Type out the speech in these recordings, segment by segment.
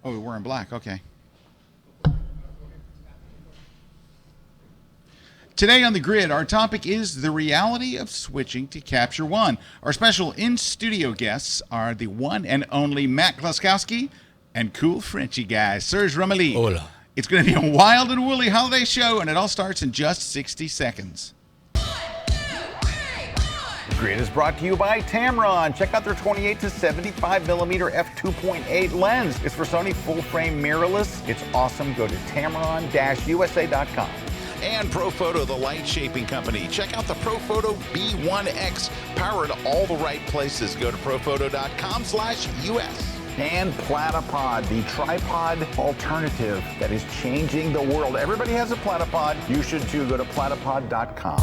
Oh, we're wearing black. Okay. Today on the grid, our topic is the reality of switching to Capture One. Our special in-studio guests are the one and only Matt Kloskowski and cool Frenchy guy, Serge Romali. Hola. It's going to be a wild and woolly holiday show, and it all starts in just 60 seconds. The Grid is brought to you by Tamron. Check out their 28 to 75 millimeter f2.8 lens. It's for Sony full-frame mirrorless. It's awesome. Go to tamron-usa.com. And ProPhoto, the light shaping company. Check out the ProPhoto B1X, powered all the right places. Go to proPhoto.com/US. And Platypod, the tripod alternative that is changing the world. Everybody has a Platypod. You should too. Go to platypod.com.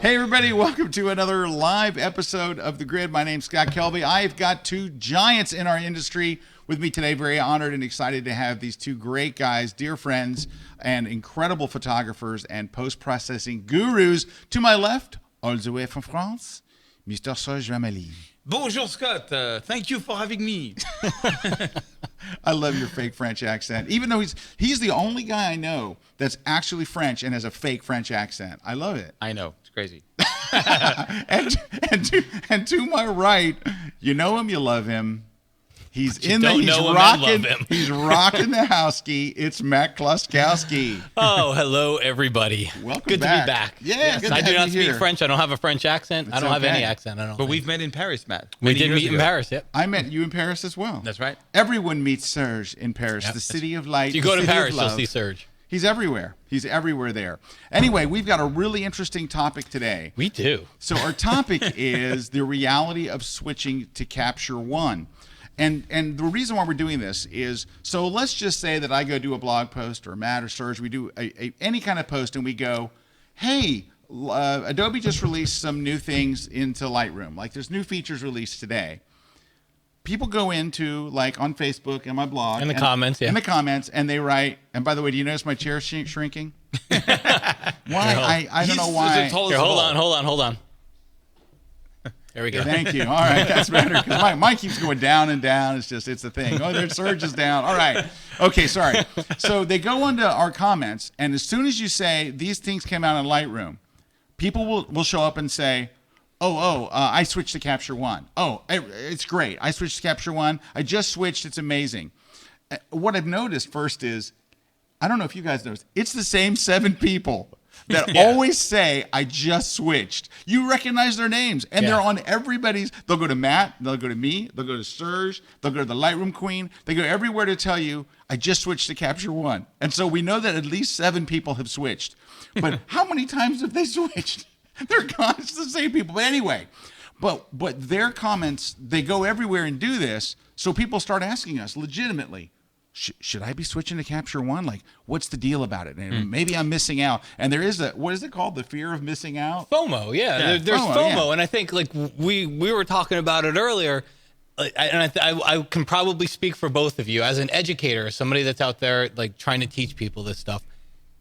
Hey everybody, welcome to another live episode of The Grid. My name's Scott Kelby. I've got two giants in our industry with me today. Very honored and excited to have these two great guys, dear friends, and incredible photographers and post-processing gurus. To my left, all the way from France, Mr. Serge Romali. Bonjour, Scott. Thank you for having me. I love your fake French accent, even though he's the only guy I know that's actually French and has a fake French accent. I love it. I know. It's crazy. and to my right, you know him, you love him. He's in the he's rocking. He's rocking the house key. It's Matt Kloskowski. Oh, hello everybody. Welcome Good back. to be back. Yeah, yes, good to I do have not you speak here. French. I don't have a French accent. It's I don't have okay. any accent. I don't. But we've met in Paris, Matt. We many did years meet in ago. Paris. Yep. I met you in Paris as well. That's right. Everyone meets Serge in Paris, Yep. the city of light. If you the go to city of Paris, you'll love. see Serge. He's everywhere. He's everywhere there. Anyway, we've got a really interesting topic today. We do. So our topic is the reality of switching to Capture One. And the reason why we're doing this is, so let's just say that I go do a blog post, or Matt or Serge, we do any kind of post, and we go, hey, Adobe just released some new things into Lightroom. Like there's new features released today. People go into, like on Facebook and my blog. In the comments, yeah. In the comments, and they write, and by the way, do you notice my chair shrinking? Why? I don't know why. Here, hold on. There we go. Thank you. All right, that's better because mine keeps going down and down. It's the thing. Oh, their surge is down. All right. Okay, sorry. So they go into our comments, and as soon as you say these things came out in Lightroom, people will show up and say, I switched to Capture One. Oh, it's great. I switched to Capture One. I just switched. It's amazing. What I've noticed first is, I don't know if you guys noticed, it's the same 7 people that always say, I just switched. You recognize their names, and they're on everybody's. They'll go to Matt, they'll go to me, they'll go to Serge, they'll go to the Lightroom Queen. They go everywhere to tell you, I just switched to Capture One. And so we know that at least 7 people have switched. But how many times have they switched? They're constantly the same people. But anyway, but their comments, they go everywhere and do this, so people start asking us legitimately, should I be switching to Capture One? Like, what's the deal about it? And maybe I'm missing out. And there is what is it called? The fear of missing out? FOMO, yeah. There's FOMO, and I think like we were talking about it earlier, and I can probably speak for both of you as an educator, somebody that's out there like trying to teach people this stuff.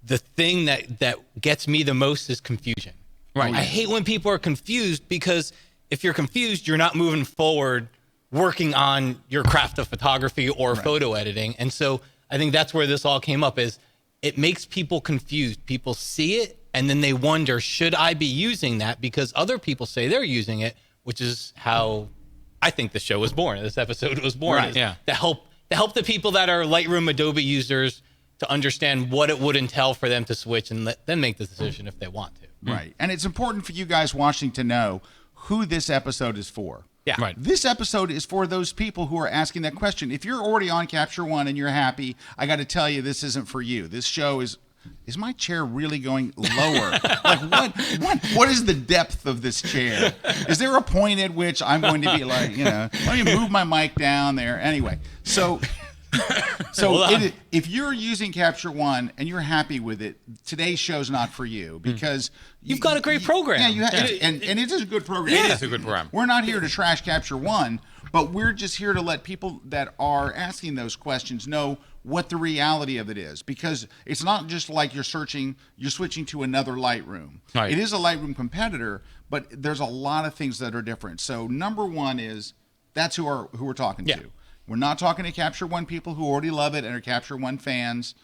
The thing that gets me the most is confusion. Right. I hate when people are confused, because if you're confused, you're not moving forward working on your craft of photography or photo editing. And so I think that's where this all came up, is it makes people confused. People see it and then they wonder, should I be using that? Because other people say they're using it, which is how I think the show was born. This episode was born. Right. Yeah. To help the people that are Lightroom Adobe users to understand what it would entail for them to switch and let them make the decision if they want to. Right. And it's important for you guys watching to know who this episode is for. Yeah. Right. This episode is for those people who are asking that question. If you're already on Capture One and you're happy, I got to tell you, this isn't for you. This show is my chair really going lower? Like what is the depth of this chair? Is there a point at which I'm going to be like, let me move my mic down there. Anyway, so if you're using Capture One and you're happy with it, today's show's not for you, because You've got a great program. Yeah, you have, and it is a good program. It is a good program. We're not here to trash Capture One, but we're just here to let people that are asking those questions know what the reality of it is, because it's not just like you're switching to another Lightroom. Right. It is a Lightroom competitor, but there's a lot of things that are different. So number one is that's who we're talking to. We're not talking to Capture One people who already love it and are Capture One fans.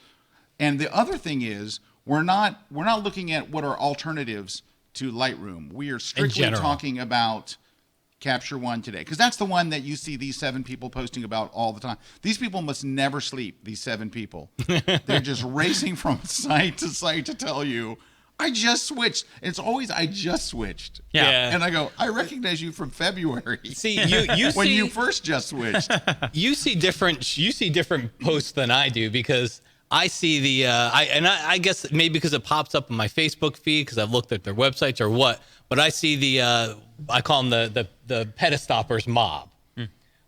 And the other thing is we're not looking at what are alternatives to Lightroom. We are strictly talking about Capture One today, because that's the one that you see these 7 people posting about all the time. These people must never sleep, these 7 people. They're just racing from site to site to tell you, I just switched. It's always, I just switched. Yeah. And I go, I recognize you from February. See, you when you first just switched. You see different posts than I do, because I see the I guess maybe because it pops up on my Facebook feed because I've looked at their websites or what, but I see the I call them the Petastoppers mob.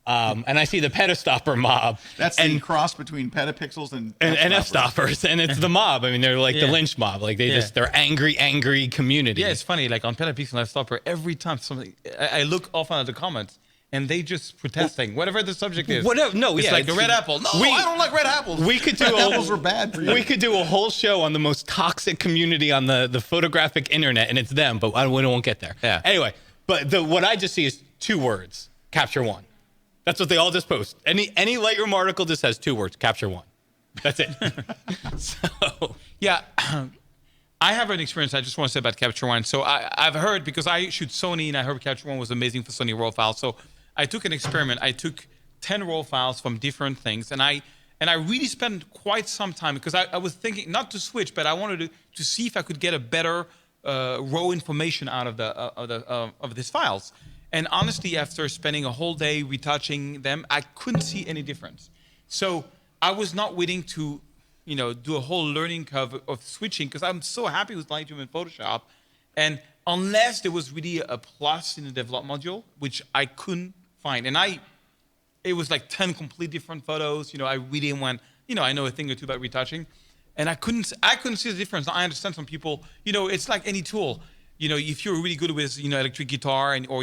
And I see the Petastopper mob. That's the cross between petapixels and F-stoppers, and it's the mob. I mean, they're like the lynch mob. Like they're angry community. Yeah, it's funny. Like on Petapixel and F-stopper, every time something, I look often at the comments, and they just protesting whatever the subject is. Whatever. No, it's like the red apple. No, I don't like red apples. We could do apples were bad for you. We could do a whole show on the most toxic community on the photographic internet, and it's them. But we won't get there. Yeah. Anyway, but what I just see is 2 words: Capture One. That's what they all just post. Any Lightroom article just has 2 words: Capture One. That's it. So yeah. I have an experience I just want to say about Capture One. So I've heard, because I shoot Sony, and I heard Capture One was amazing for Sony RAW files. So I took an experiment. I took 10 RAW files from different things, and I really spent quite some time, because I was thinking not to switch, but I wanted to see if I could get a better raw information out of these files. And honestly, after spending a whole day retouching them, I couldn't see any difference. So I was not willing to, do a whole learning curve of switching, because I'm so happy with Lightroom and Photoshop. And unless there was really a plus in the develop module, which I couldn't find. And it was like 10 complete different photos. I really went, I know a thing or two about retouching, and I couldn't see the difference. I understand some people, it's like any tool. If you're really good with, electric guitar or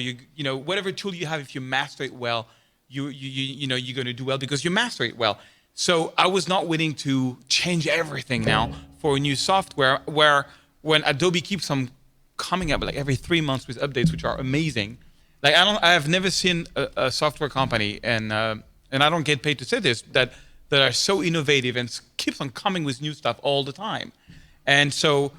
whatever tool you have, if you master it well, you're going to do well because you master it well. So I was not willing to change everything now for a new software, where when Adobe keeps on coming up like every 3 months with updates, which are amazing. Like I have never seen a software company, and I don't get paid to say this, that are so innovative and keeps on coming with new stuff all the time. And so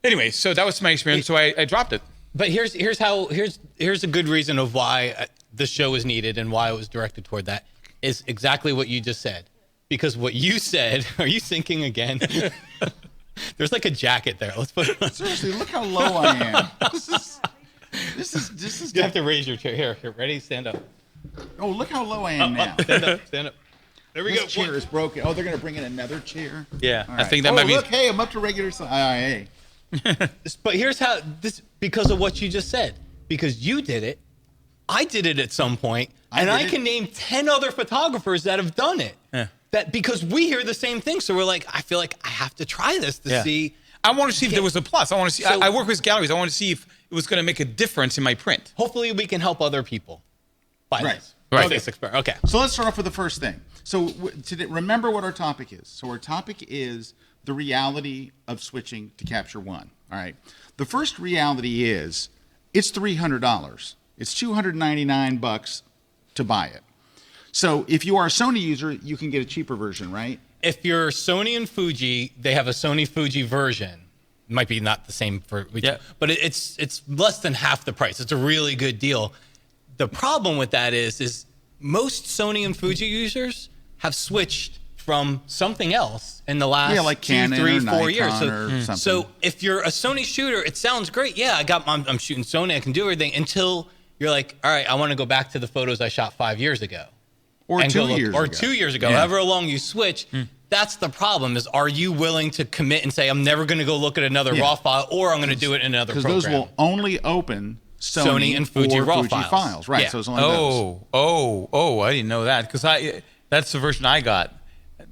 anyway, so that was my experience. So I dropped it. But here's a good reason of why the show is needed and why it was directed toward that is exactly what you just said. Because what you said, are you thinking again? There's like a jacket there. Let's put it on. Seriously, look how low I am. This is. You have to raise your chair. Here, ready? Stand up. Oh, look how low I am now. Stand up. There we go. This chair is broken. Oh, they're gonna bring in another chair. Yeah, All I right. think that might be. Look, hey, I'm up to regular size. Hey. But here's how this, because of what you just said, because you did it, I did it at some point, and I can name 10 other photographers that have done it. Yeah. That because we hear the same thing, so we're like, I feel like I have to try this to see. I want to see if there was a plus. I want to see. So, I work with galleries. I want to see if it was going to make a difference in my print. Hopefully, we can help other people. By this. Right. This experiment. Okay. So let's start off with the first thing. So today, remember what our topic is. So our topic is the reality of switching to Capture One. All right. The first reality is it's $300. It's $299 to buy it. So if you are a Sony user, you can get a cheaper version, right? If you're Sony and Fuji, they have a Sony Fuji version. It might be not the same for but it's less than half the price. It's a really good deal. The problem with that is most Sony and Fuji users have switched from something else in the last like 2, Canon 3, or 4 years. Nikon or something. So if you're a Sony shooter, it sounds great. Yeah, I'm shooting Sony. I can do everything until you're like, all right, I want to go back to the photos I shot 5 years ago. Or 2 years ago. Or 2 years ago, however long you switch. That's the problem is, are you willing to commit and say, I'm never going to go look at another RAW file, or I'm going to do it in another program? Because those will only open Sony and Fuji or RAW Fuji files. Right, Yeah. so it's only those. I didn't know that, because that's the version I got.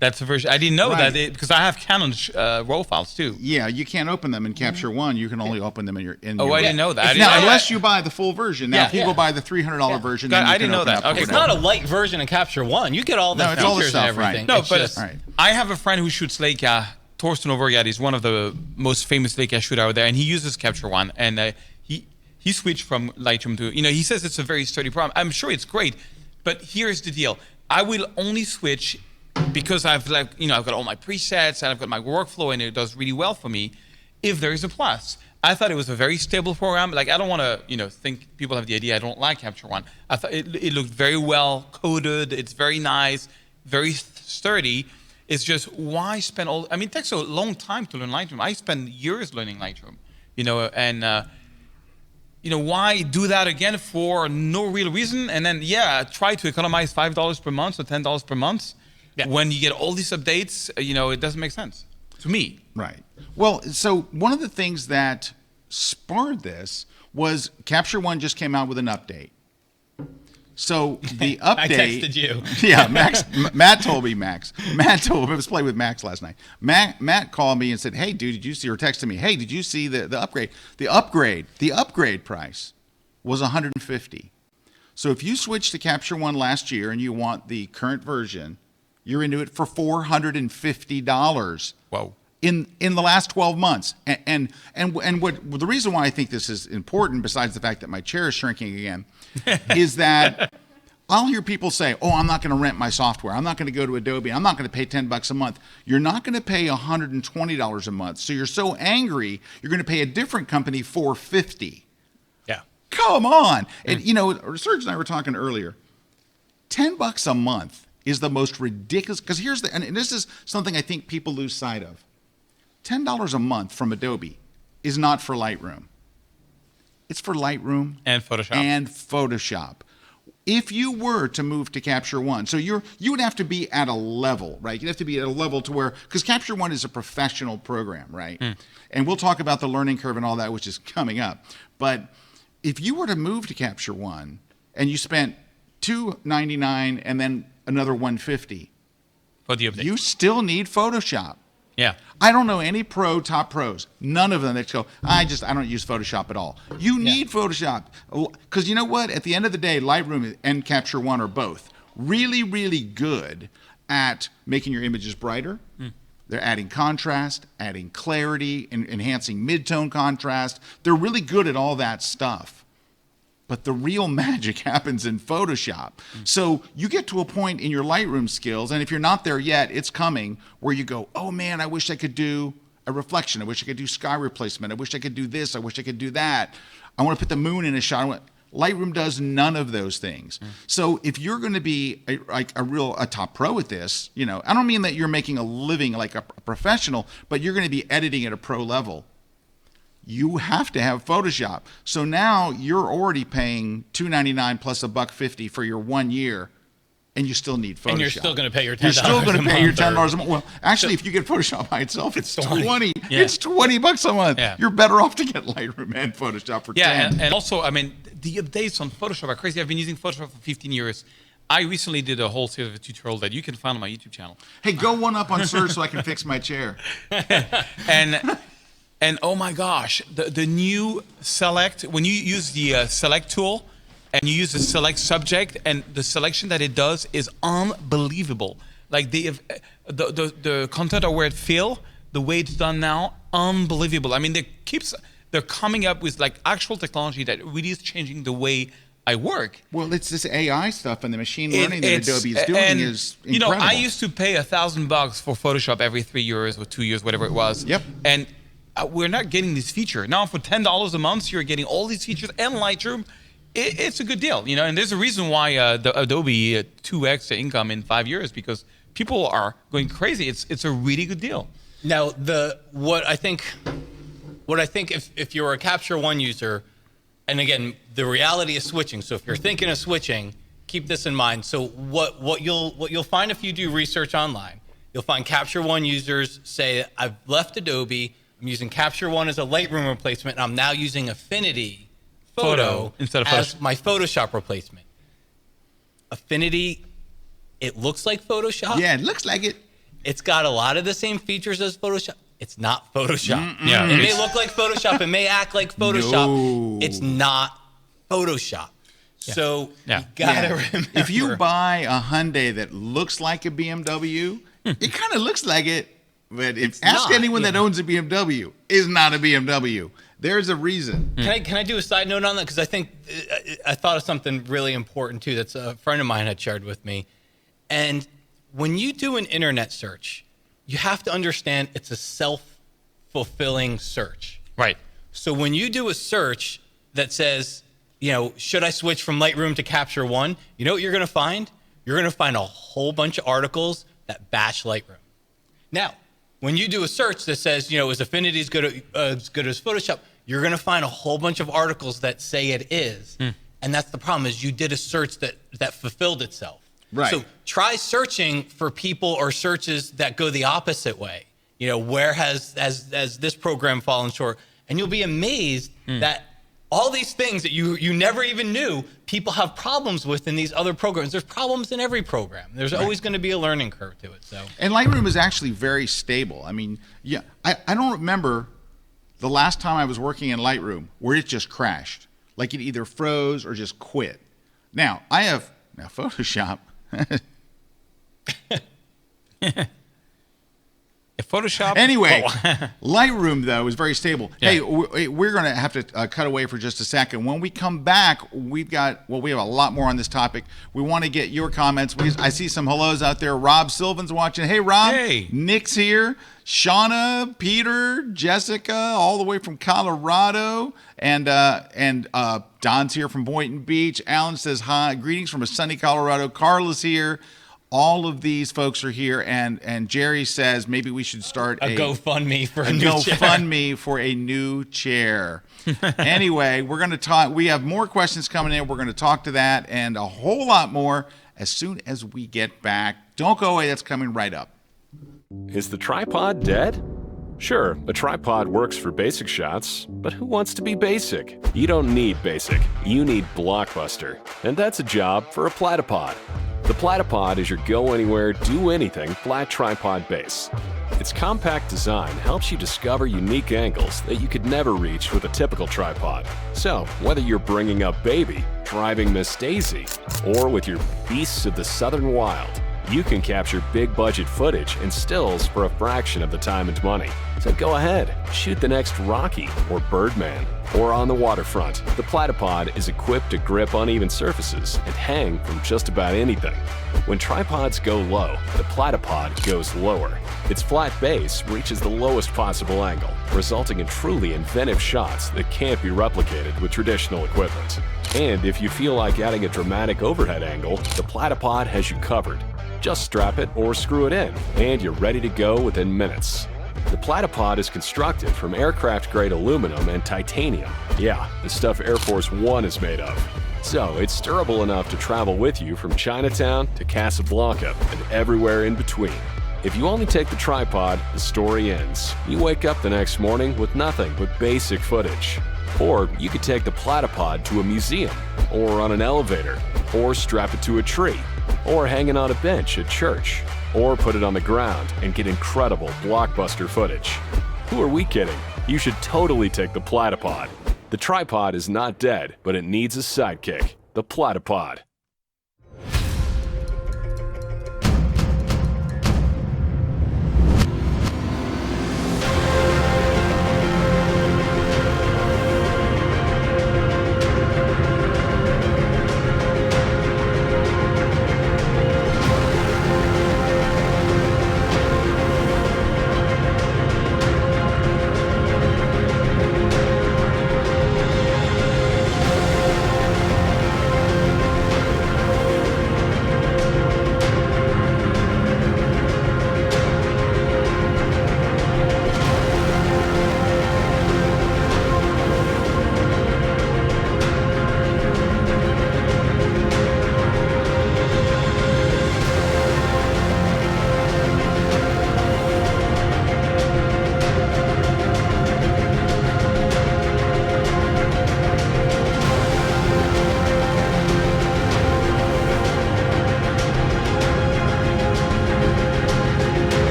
That's a version. I didn't know Right. that because I have Canon RAW files too. Yeah, you can't open them in Capture One. You can only open them in your. Oh, I didn't know that. I didn't Now, know that. unless you buy the full version. Now, Yeah. if people buy the $300 version, God, then you I can didn't know open that. up Okay. It's whatever. not a light version of Capture One. You get all the No, it's all the features and stuff, right. everything. No, It's but just- Right. I have a friend who shoots Leica. Torsten Overgaard is one of the most famous Leica shooter out there, and he uses Capture One, and he switched from Lightroom to. He says it's a very sturdy program. I'm sure it's great, but here's the deal: I will only switch because I've got all my presets and I've got my workflow, and it does really well for me. If there is a plus. I thought it was a very stable program. Like, I don't want to, think people have the idea I don't like Capture One. I thought it looked very well coded. It's very nice, very sturdy. It's just, why spend it takes a long time to learn Lightroom. I spent years learning Lightroom, why do that again for no real reason? And then, try to economize $5 per month or $10 per month when you get all these updates. It doesn't make sense to me. Right. Well, so one of the things that spurred this was Capture One just came out with an update. So the update. I texted you. Yeah, Matt told me. I was playing with Max last night. Matt called me and said, "Hey, dude, did you see?" Or texted me, "Hey, did you see the upgrade? The upgrade price was $150. So if you switched to Capture One last year and you want the current version, you're into it for $450. Whoa. In the last 12 months. And what the reason why I think this is important, besides the fact that my chair is shrinking again, is that I'll hear people say, "Oh, I'm not going to rent my software. I'm not going to go to Adobe. I'm not going to pay $10 a month." You're not going to pay $120 a month. So you're so angry, you're going to pay a different company $450. Yeah. Come on. And Serge and I were talking earlier. $10 a month is the most ridiculous, because and this is something I think people lose sight of. $10 a month from Adobe is not for Lightroom. It's for Lightroom And Photoshop. If you were to move to Capture One, so you would have to be at a level, right? You'd have to be at a level to where, because Capture One is a professional program, right? And we'll talk about the learning curve and all that, which is coming up. But if you were to move to Capture One and you spent $299 and then another $150, For the update. you still need Photoshop. Yeah. I don't know any top pros. None of them that go, I don't use Photoshop at all. You need Photoshop. Because you know what? At the end of the day, Lightroom and Capture One are both really, really good at making your images brighter. They're adding contrast, adding clarity, and enhancing mid-tone contrast. They're really good at all that stuff. But the real magic happens in Photoshop. So you get to a point in your Lightroom skills, and if you're not there yet, it's coming, where you go, "Oh man, I wish I could do a reflection. I wish I could do sky replacement. I wish I could do this. I wish I could do that. I want to put the moon in a shot." Lightroom does none of those things. So if you're going to be a top pro at this, I don't mean that you're making a living like a professional, but you're going to be editing at a pro level. You have to have Photoshop. So now you're already paying $299 plus $150 for your 1 year, and you still need Photoshop. And you're still going to pay your $10 You're still going to pay your $10 month. a month. Well, actually, if you get Photoshop by itself, it's 20. Yeah. It's $20 a month. Yeah. You're better off to get Lightroom and Photoshop for 10. And also, the updates on Photoshop are crazy. I've been using Photoshop for 15 years. I recently did a whole series of a tutorial that you can find on my YouTube channel. Hey, go one up on Serge so I can fix my chair. And oh my gosh, the new select, when you use the select tool and you use the select subject, and the selection that it does is unbelievable. Like the content aware fill, the way it's done now, unbelievable. They're coming up with like actual technology that really is changing the way I work. Well, it's this AI stuff and the machine learning that Adobe is doing is incredible. I used to pay $1,000 for Photoshop every 3 years or 2 years, whatever it was. Yep. And we're not getting this feature. Now for $10 a month, you're getting all these features and Lightroom. It's a good deal, And there's a reason why the Adobe 2x the income in 5 years, because people are going crazy. It's a really good deal. Now, what I think if you're a Capture One user, and again, the reality is switching. So if you're thinking of switching, keep this in mind. So what you'll find if you do research online, you'll find Capture One users say, "I've left Adobe. I'm using Capture One as a Lightroom replacement, and I'm now using Affinity Photo instead of as Photoshop. my Photoshop replacement." Affinity, it looks like Photoshop. Yeah, it looks like it. It's got a lot of the same features as Photoshop. It's not Photoshop. Yeah, it may look like Photoshop. It may act like Photoshop. No. It's not Photoshop. So Yeah. you gotta remember. If you buy a Hyundai that looks like a BMW, it kind of looks like it. But ask not, anyone that owns a BMW, is not a BMW. There's a reason. Can I do a side note on that? Because I think I thought of something really important too. That's a friend of mine had shared with me. And when you do an internet search, you have to understand it's a self-fulfilling search. Right. So when you do a search that says, should I switch from Lightroom to Capture One? You know what you're going to find? You're going to find a whole bunch of articles that bash Lightroom. Now, when you do a search that says, is Affinity as good as Photoshop? You're going to find a whole bunch of articles that say it is. And that's the problem, is you did a search that fulfilled itself. Right. So try searching for people or searches that go the opposite way. Where has this program fallen short? And you'll be amazed that all these things that you never even knew people have problems with in these other programs. There's problems in every program. There's always going to be a learning curve to it. So. And Lightroom is actually very stable. I mean, I don't remember the last time I was working in Lightroom where it just crashed. Like it either froze or just quit. Now, I have Photoshop. Photoshop. Anyway, Lightroom, though, is very stable. Yeah. Hey, we're going to have to cut away for just a second. When we come back, we have a lot more on this topic. We want to get your comments. I see some hellos out there. Rob Sylvan's watching. Hey, Rob. Hey. Nick's here. Shauna, Peter, Jessica, all the way from Colorado. And Don's here from Boynton Beach. Alan says hi. Greetings from a sunny Colorado. Carla's here. All of these folks are here, and Jerry says maybe we should start a GoFundMe for a new chair. GoFundMe for a new chair. Anyway, we're going to talk. We have more questions coming in. We're going to talk to that and a whole lot more as soon as we get back. Don't go away. That's coming right up. Is the tripod dead? Sure, a tripod works for basic shots, but who wants to be basic? You don't need basic. You need Blockbuster, and that's a job for a platypod. The platypod is your go-anywhere, do-anything flat tripod base. Its compact design helps you discover unique angles that you could never reach with a typical tripod. So, whether you're bringing up baby, driving Miss Daisy, or with your beasts of the Southern Wild, you can capture big-budget footage and stills for a fraction of the time and money. So go ahead, shoot the next Rocky or Birdman. Or on the waterfront, the platypod is equipped to grip uneven surfaces and hang from just about anything. When tripods go low, the platypod goes lower. Its flat base reaches the lowest possible angle, resulting in truly inventive shots that can't be replicated with traditional equipment. And if you feel like adding a dramatic overhead angle, the platypod has you covered. Just strap it or screw it in, and you're ready to go within minutes. The platypod is constructed from aircraft-grade aluminum and titanium. Yeah, the stuff Air Force One is made of. So it's durable enough to travel with you from Chinatown to Casablanca and everywhere in between. If you only take the tripod, the story ends. You wake up the next morning with nothing but basic footage. Or you could take the platypod to a museum, or on an elevator, or strap it to a tree, or hanging on a bench at church, or put it on the ground and get incredible blockbuster footage. Who are we kidding? You should totally take the platypod. The tripod is not dead, but it needs a sidekick. The platypod.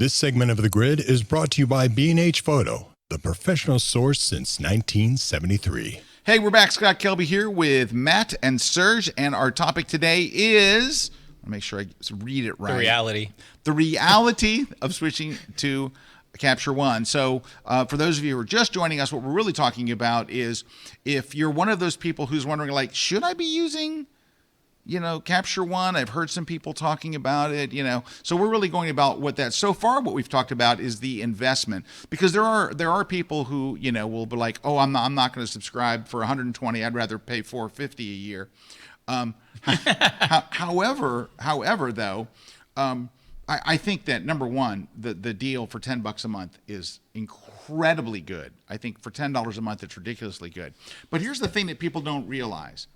This segment of The Grid is brought to you by B&H Photo, the professional source since 1973. Hey, we're back. Scott Kelby here with Matt and Serge, and our topic today is, I'll make sure I read it right. The reality of switching to Capture One. So for those of you who are just joining us, what we're really talking about is if you're one of those people who's wondering, like, should I be using, Capture One? I've heard some people talking about it, So we're really going about what that. So far, what we've talked about is the investment, because there are people who will be like, oh, I'm not going to subscribe for $120. I'd rather pay $450 a year. However, though, I think that number one, the deal for $10 a month is incredibly good. I think for $10 a month, it's ridiculously good. But here's the thing that people don't realize.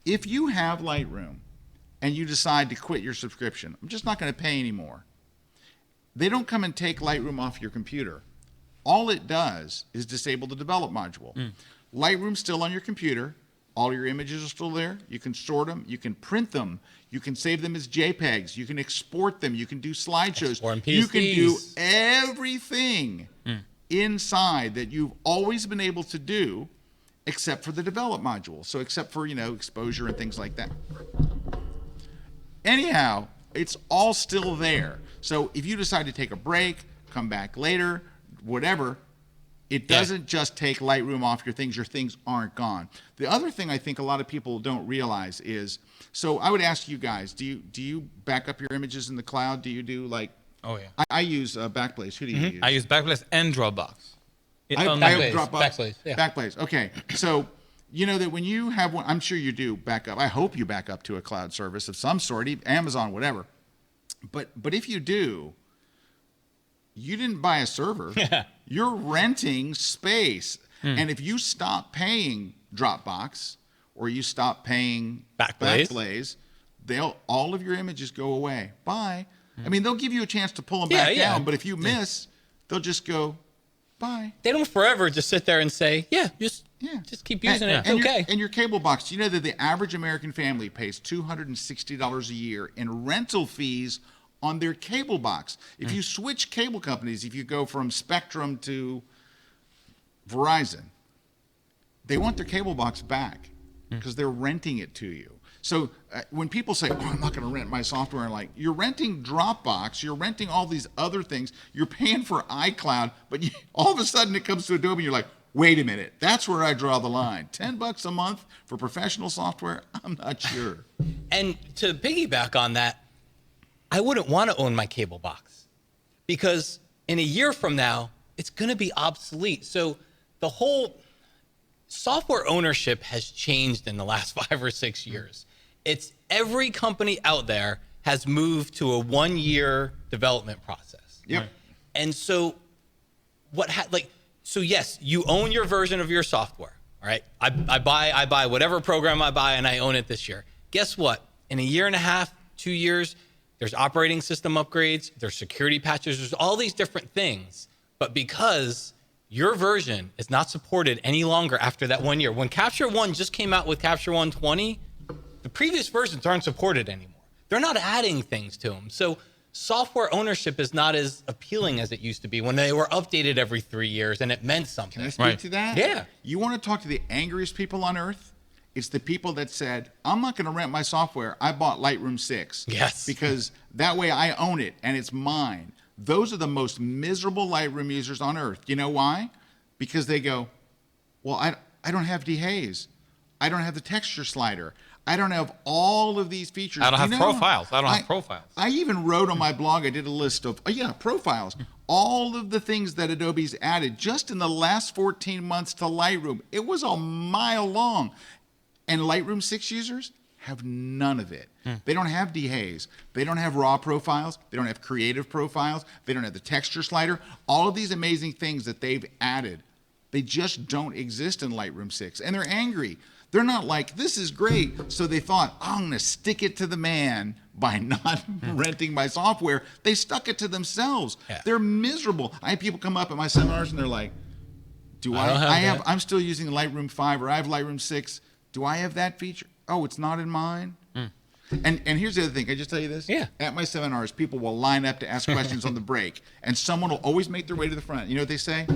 If you have Lightroom and you decide to quit your subscription, I'm just not going to pay anymore. They don't come and take Lightroom off your computer. All it does is disable the develop module. Lightroom's still on your computer. All your images are still there. You can sort them. You can print them. You can save them as JPEGs. You can export them. You can do slideshows. You can do everything inside that you've always been able to do, except for the develop module. So except for, exposure and things like that. Anyhow, it's all still there. So if you decide to take a break, come back later, whatever, it doesn't just take Lightroom off your things aren't gone. The other thing I think a lot of people don't realize is, so I would ask you guys, do you back up your images in the cloud? Do you do Oh yeah. I use Backblaze. Who do you use? I use Backblaze and Dropbox. I have Dropbox. Backblaze, yeah. Backblaze. Okay. So you know that when you have one, I'm sure you do back up. I hope you back up to a cloud service of some sort, Amazon, whatever. But if you do, you didn't buy a server. You're renting space. And if you stop paying Dropbox or you stop paying Backblaze, all of your images go away. Bye. I mean, they'll give you a chance to pull them back down, but if you miss, they'll just go bye. They don't forever just sit there and say, just keep using it. It's okay. And your cable box, do you know that the average American family pays $260 a year in rental fees on their cable box? If you switch cable companies, if you go from Spectrum to Verizon, they want their cable box back because they're renting it to you. So when people say, I'm not going to rent my software, I'm like, you're renting Dropbox, you're renting all these other things, you're paying for iCloud, but all of a sudden it comes to Adobe and you're like, wait a minute, that's where I draw the line. $10 a month for professional software? I'm not sure. And to piggyback on that, I wouldn't want to own my cable box because in a year from now, it's going to be obsolete. So the whole software ownership has changed in the last 5 or 6 years. It's every company out there has moved to a 1-year development process. Yep. And so so yes, you own your version of your software. All right. I buy whatever program I buy and I own it this year. Guess what? In a year and a half, 2 years, there's operating system upgrades, there's security patches, there's all these different things. But because your version is not supported any longer after that 1 year, when Capture One just came out with Capture One 20, the previous versions aren't supported anymore. They're not adding things to them. So software ownership is not as appealing as it used to be when they were updated every 3 years and it meant something. Can I speak to that? Yeah. You want to talk to the angriest people on earth? It's the people that said, I'm not going to rent my software. I bought Lightroom 6. Yes. Because that way I own it and it's mine. Those are the most miserable Lightroom users on earth. You know why? Because they go, well, I don't have dehaze. I don't have the texture slider. I don't have all of these features. I don't have profiles. I don't have profiles. I even wrote on my blog, I did a list of, profiles. All of the things that Adobe's added just in the last 14 months to Lightroom. It was a mile long. And Lightroom 6 users have none of it. They don't have dehaze. They don't have raw profiles. They don't have creative profiles. They don't have the texture slider. All of these amazing things that they've added, they just don't exist in Lightroom 6. And they're angry. They're not like, this is great. So they thought, I'm going to stick it to the man by not renting my software. They stuck it to themselves. Yeah. They're miserable. I have people come up at my seminars and they're like, I'm still using Lightroom 5 or I have Lightroom 6. Do I have that feature? Oh, it's not in mine? And here's the other thing. Can I just tell you this? Yeah. At my seminars, people will line up to ask questions on the break, and someone will always make their way to the front. You know what they say?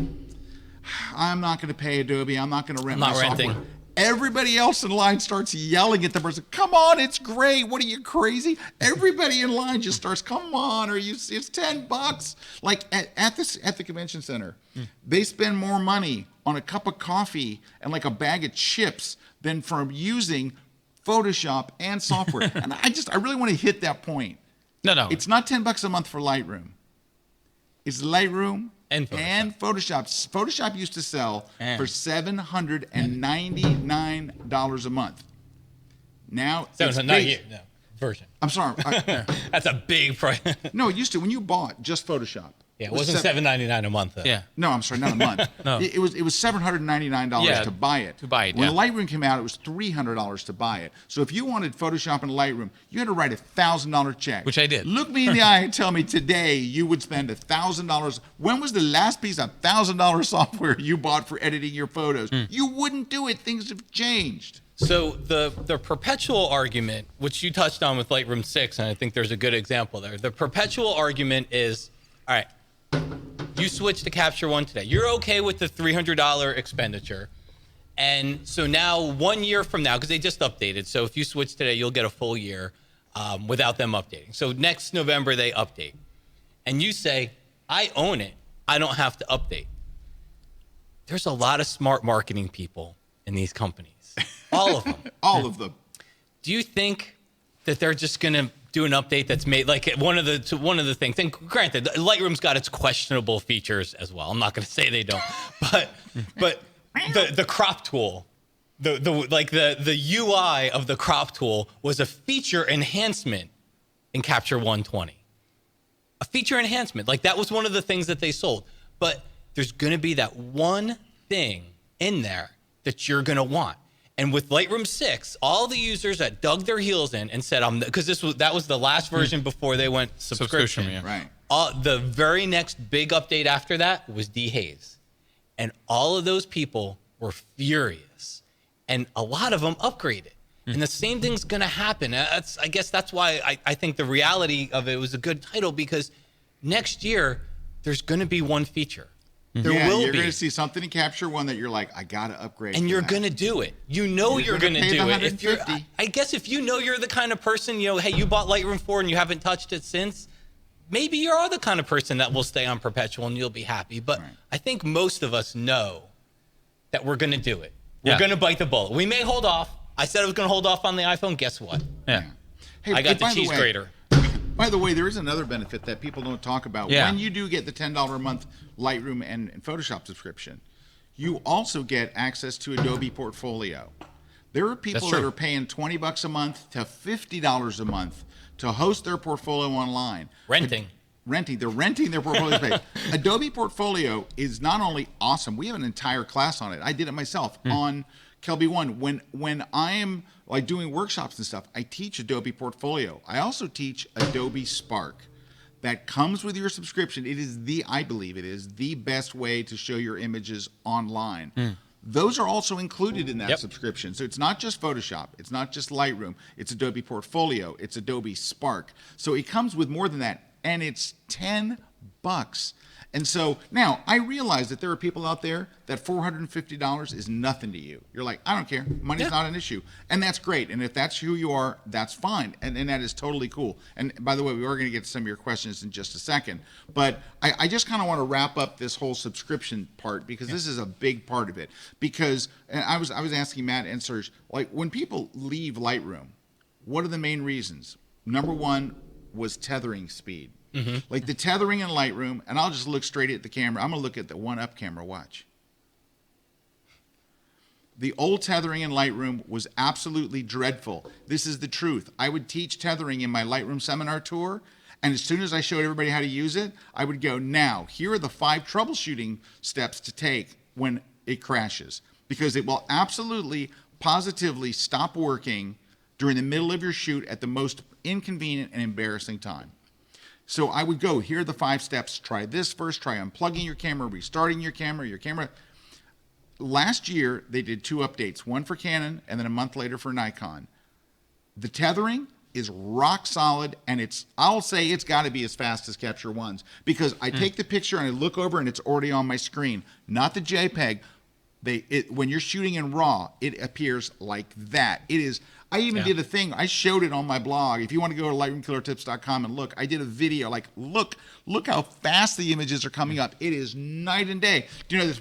I'm not going to pay Adobe. I'm not going to rent my software. Everybody else in line starts yelling at the person, come on, it's great. What are you, crazy? Everybody in line just starts, come on, it's $10. Like at the convention center, they spend more money on a cup of coffee and like a bag of chips than from using Photoshop and software. And I really want to hit that point. No. It's not $10 a month for Lightroom. It's Lightroom and Photoshop. Photoshop used to sell for $799 a month. Now it's big. No, version. I'm sorry. That's a big price. No, it used to when you bought just Photoshop. Yeah, it wasn't $799 a month though. Yeah. No, I'm sorry, not a month. No. It was $799 to buy it. When Lightroom came out, it was $300 to buy it. So if you wanted Photoshop and Lightroom, you had to write a $1,000 check. Which I did. Look me in the eye and tell me today you would spend $1,000. When was the last piece of $1,000 software you bought for editing your photos? You wouldn't do it. Things have changed. So the perpetual argument, which you touched on with Lightroom 6, and I think there's a good example there. The perpetual argument is, all right, you switch to Capture One today. You're okay with the $300 expenditure. And so now 1 year from now, because they just updated, so if you switch today, you'll get a full year without them updating. So next November, they update. And you say, I own it. I don't have to update. There's a lot of smart marketing people in these companies. All of them. All of them. Do you think that they're just going to do an update that's made like one of the things? And granted, Lightroom's got its questionable features as well. I'm not going to say they don't, but the crop tool, the UI of the crop tool was a feature enhancement in Capture 120. A feature enhancement, like that was one of the things that they sold. But there's going to be that one thing in there that you're going to want. And with Lightroom 6, all the users that dug their heels in and said, because that was the last version before they went subscription. Yeah. Right. The very next big update after that was dehaze. And all of those people were furious. And a lot of them upgraded. And the same thing's going to happen. I guess that's why I think the reality of it was a good title, because next year, there's going to be one feature. You're going to see something in Capture One that you're like, I got to upgrade. And you're going to do it. You know you're going to do it. If you're, I guess if you know you're the kind of person, hey, you bought Lightroom 4 and you haven't touched it since, maybe you are the kind of person that will stay on perpetual and you'll be happy. But I think most of us know that we're going to do it. We're going to bite the bullet. We may hold off. I said I was going to hold off on the iPhone. Guess what? Yeah. Hey, I got the cheese grater. By the way, there is another benefit that people don't talk about. Yeah. When you do get the $10 a month Lightroom and Photoshop subscription, you also get access to Adobe Portfolio. There are people that are paying $20 a month to $50 a month to host their portfolio online. Renting. They're renting their portfolio space. Adobe Portfolio is not only awesome. We have an entire class on it. I did it myself on Kelby One. When I am like doing workshops and stuff, I teach Adobe Portfolio. I also teach Adobe Spark. That comes with your subscription. I believe it is the best way to show your images online. Those are also included in that subscription. So it's not just Photoshop. It's not just Lightroom. It's Adobe Portfolio. It's Adobe Spark. So it comes with more than that. And it's $10. And so now I realize that there are people out there that $450 is nothing to you. You're like, I don't care. Money's not an issue. And that's great. And if that's who you are, that's fine. And that is totally cool. And by the way, we are going to get to some of your questions in just a second. But I just kind of want to wrap up this whole subscription part, because this is a big part of it. Because and I was asking Matt and Serge, like when people leave Lightroom, what are the main reasons? Number one was tethering speed. Like the tethering in Lightroom, and I'll just look straight at the camera. I'm going to look at the one-up camera. Watch. The old tethering in Lightroom was absolutely dreadful. This is the truth. I would teach tethering in my Lightroom seminar tour, and as soon as I showed everybody how to use it, I would go, now, here are the 5 troubleshooting steps to take when it crashes, because it will absolutely, positively stop working during the middle of your shoot at the most inconvenient and embarrassing time. So I would go, here are the 5 steps. Try this first. Try unplugging your camera, restarting your camera. Last year, they did 2 updates, one for Canon and then a month later for Nikon. The tethering is rock solid, and I'll say it's got to be as fast as Capture One's, because I take the picture and I look over and it's already on my screen, not the JPEG. When you're shooting in RAW, it appears like that. It is. I even did a thing. I showed it on my blog. If you want to go to lightroomkillertips.com and look, I did a video. Like, look how fast the images are coming up. It is night and day. Do you know this?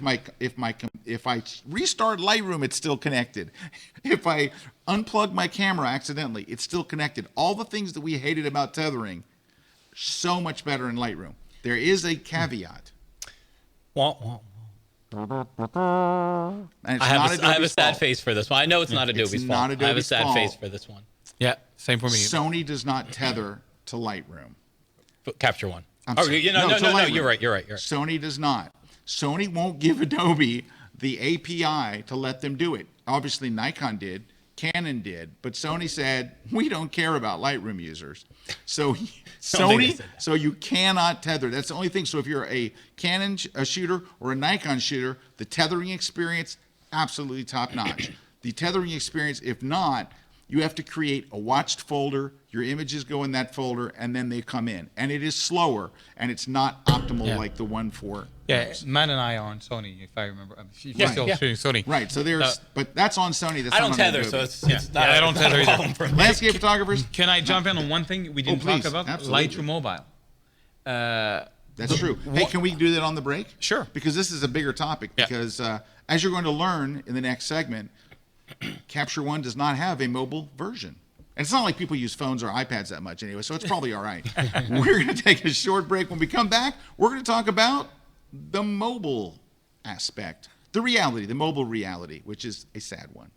If I restart Lightroom, it's still connected. If I unplug my camera accidentally, it's still connected. All the things that we hated about tethering, so much better in Lightroom. There is a caveat. And I have a sad face for this one. I know it's not Adobe's fault. Not Adobe's I have a sad fault. face for this one. Yeah, same for me. Sony does not tether to Lightroom. Capture One. I'm sorry. No, Lightroom. you're right. Sony does not. Sony won't give Adobe the API to let them do it. Obviously, Nikon did, Canon did, but Sony said, we don't care about Lightroom users. So so you cannot tether. That's the only thing. So if you're a Canon shooter or a Nikon shooter, the tethering experience, absolutely top notch. The tethering experience, if not, you have to create a watched folder, your images go in that folder, and then they come in. And it is slower, and it's not optimal like the one for... Yeah, Matt and I are on Sony, if I remember. You're still shooting Sony. Right, so there's... but that's on Sony. That's I don't not on tether, Adobe. so it's not I don't tether either. Landscape photographers... Can I jump in on one thing we didn't talk about? Absolutely. Lightroom Mobile. That's true. Hey, can we do that on the break? Sure. Because this is a bigger topic. Yeah. Because as you're going to learn in the next segment, Capture One does not have a mobile version. And it's not like people use phones or iPads that much anyway, so it's probably all right. We're going to take a short break. When we come back, we're going to talk about the mobile aspect, the mobile reality, which is a sad one.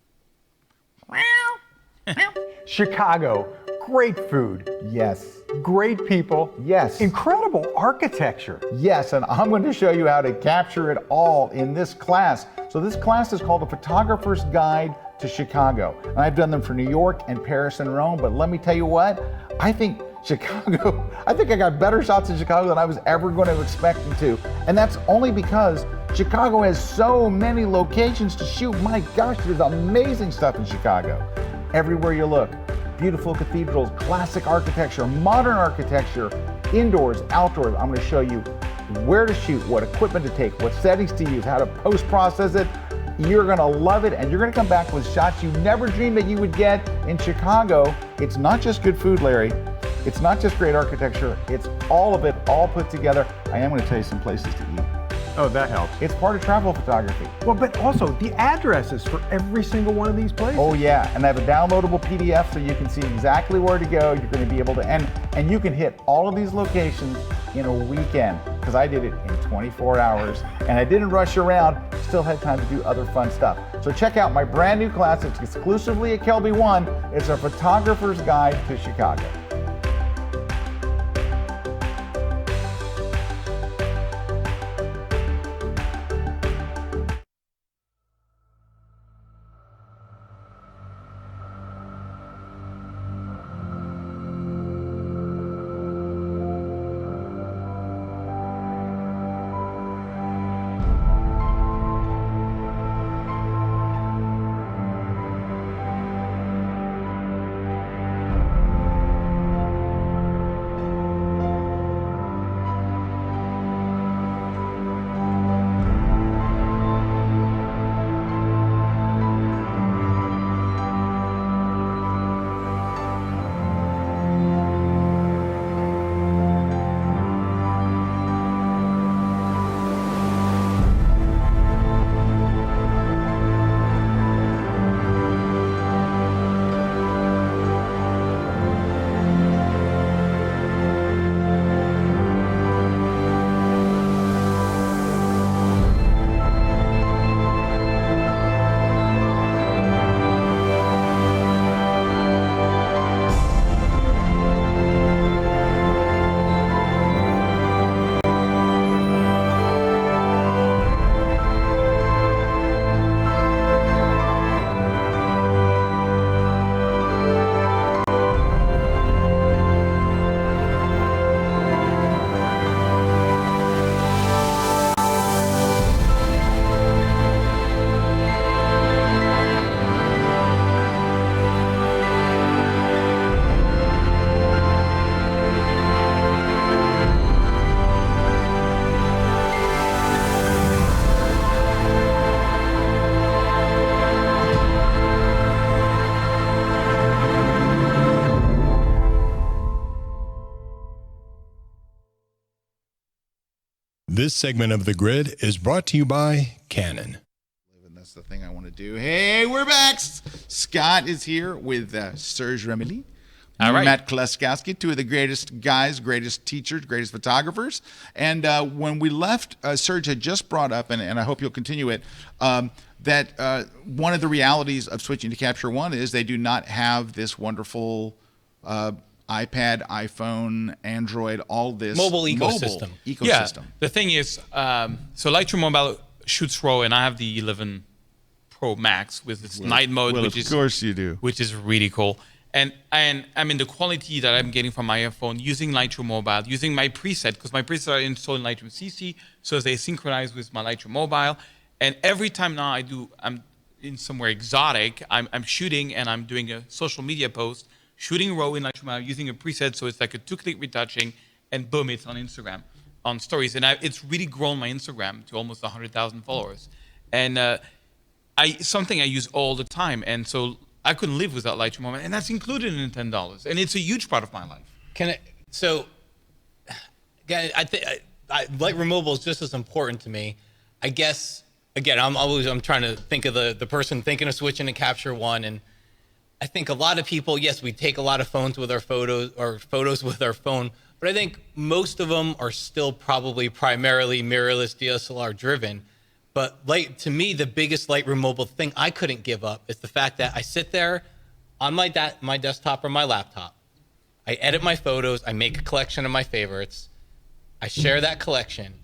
Chicago, great food. Yes. Great people. Yes. Incredible architecture. Yes, and I'm going to show you how to capture it all in this class. So this class is called A Photographer's Guide to Chicago. And I've done them for New York and Paris and Rome, but let me tell you what, I think I got better shots in Chicago than I was ever going to expect to. And that's only because Chicago has so many locations to shoot. My gosh, there's amazing stuff in Chicago. Everywhere you look, beautiful cathedrals, classic architecture, modern architecture, indoors, outdoors. I'm going to show you where to shoot, what equipment to take, what settings to use, how to post-process it. You're going to love it, and you're going to come back with shots you never dreamed that you would get in Chicago. It's not just good food, Larry. It's not just great architecture. It's all of it, all put together. I am going to tell you some places to eat. Oh, that helps. It's part of travel photography. Well, but also the addresses for every single one of these places. Oh yeah, and I have a downloadable PDF so you can see exactly where to go. You're going to be able to, and you can hit all of these locations in a weekend, because I did it in 24 hours, and I didn't rush around, still had time to do other fun stuff. So check out my brand new class. It's exclusively at Kelby One. It's a photographer's guide to Chicago. This segment of The Grid is brought to you by Canon. And that's the thing I want to do. Hey, we're back. Scott is here with Serge Remilly. All right. Matt Kloskowski, two of the greatest guys, greatest teachers, greatest photographers. And when we left, Serge had just brought up, and I hope you'll continue it, that one of the realities of switching to Capture One is they do not have this wonderful iPad, iPhone, Android, all this Mobile ecosystem. Yeah, the thing is, so Lightroom Mobile shoots RAW, and I have the 11 Pro Max with its night mode, Well, of course you do. which is really cool. And I mean, the quality that I'm getting from my iPhone using Lightroom Mobile, using my preset, because my presets are installed in Lightroom CC, so they synchronize with my Lightroom Mobile. And every time now I'm in somewhere exotic, I'm shooting and I'm doing a social media post, shooting RAW in Lightroom Mobile using a preset, so it's like a 2-click retouching, and boom, it's on Instagram, on Stories. And it's really grown my Instagram to almost 100,000 followers. And something I use all the time, and so I couldn't live without Lightroom Mobile, and that's included in $10, and it's a huge part of my life. I think Lightroom Mobile is just as important to me. I guess again, I'm trying to think of the person thinking of switching to Capture One, and I think a lot of people, yes, we take a lot of photos with our photos with our phone, but I think most of them are still probably primarily mirrorless DSLR driven. But to me, the biggest Lightroom Mobile thing I couldn't give up is the fact that I sit there on my desktop or my laptop. I edit my photos. I make a collection of my favorites. I share that collection.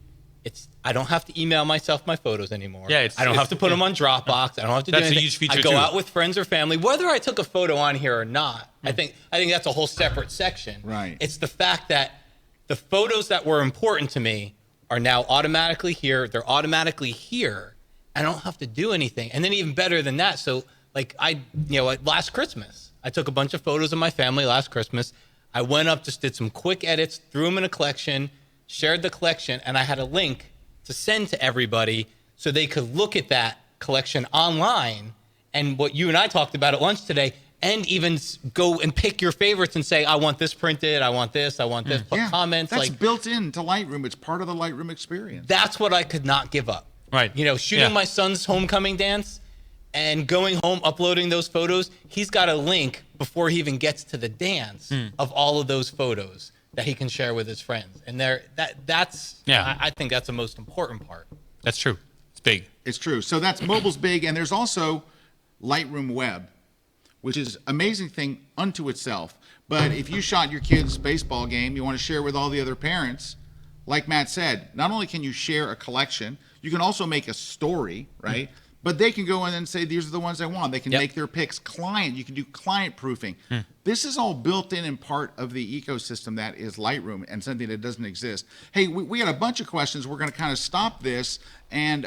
I don't have to email myself my photos anymore. Yeah, I don't have to put them on Dropbox. I don't have to do anything. That's a huge feature I go too. out with friends or family, whether I took a photo on here or not. I think that's a whole separate section. Right. It's the fact that the photos that were important to me are now automatically here. They're automatically here. I don't have to do anything. And then even better than that, so like last Christmas, I took a bunch of photos of my family last Christmas. I went up, just did some quick edits, threw them in a collection, shared the collection, and I had a link to send to everybody so they could look at that collection online and what you and I talked about at lunch today, and even go and pick your favorites and say, I want this printed, I want this, put comments. That's built into Lightroom. It's part of the Lightroom experience. That's what I could not give up. Right. Shooting my son's homecoming dance and going home, uploading those photos, he's got a link before he even gets to the dance of all of those photos that he can share with his friends. And I think that's the most important part. That's true. It's big. It's true. So that's mobile's big, and there's also Lightroom Web, which is an amazing thing unto itself. But if you shot your kid's baseball game, you want to share with all the other parents, like Matt said, not only can you share a collection, you can also make a story, right? But they can go in and say, these are the ones I want. They can make their picks client. You can do client proofing. This is all built in and part of the ecosystem that is Lightroom, and something that doesn't exist. Hey, we got a bunch of questions. We're going to kind of stop this. And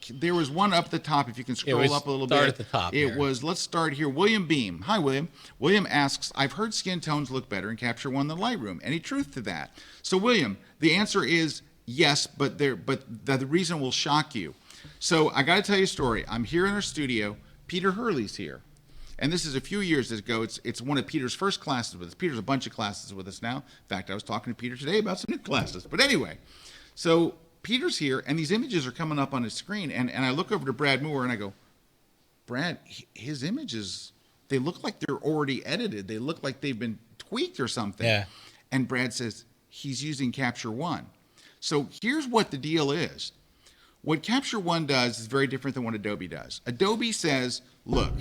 there was one up the top. If you can scroll up a little bit. Start at the top. Let's start here. William Beam. Hi, William. William asks, I've heard skin tones look better in Capture One than Lightroom. Any truth to that? So, William, the answer is yes, but the reason will shock you. So I got to tell you a story. I'm here in our studio. Peter Hurley's here. And this is a few years ago. It's one of Peter's first classes with us. Peter's a bunch of classes with us now. In fact, I was talking to Peter today about some new classes. But anyway, so Peter's here, and these images are coming up on his screen. And I look over to Brad Moore, and I go, Brad, his images, they look like they're already edited. They look like they've been tweaked or something. Yeah. And Brad says, he's using Capture One. So here's what the deal is. What Capture One does is very different than what Adobe does. Adobe says, look,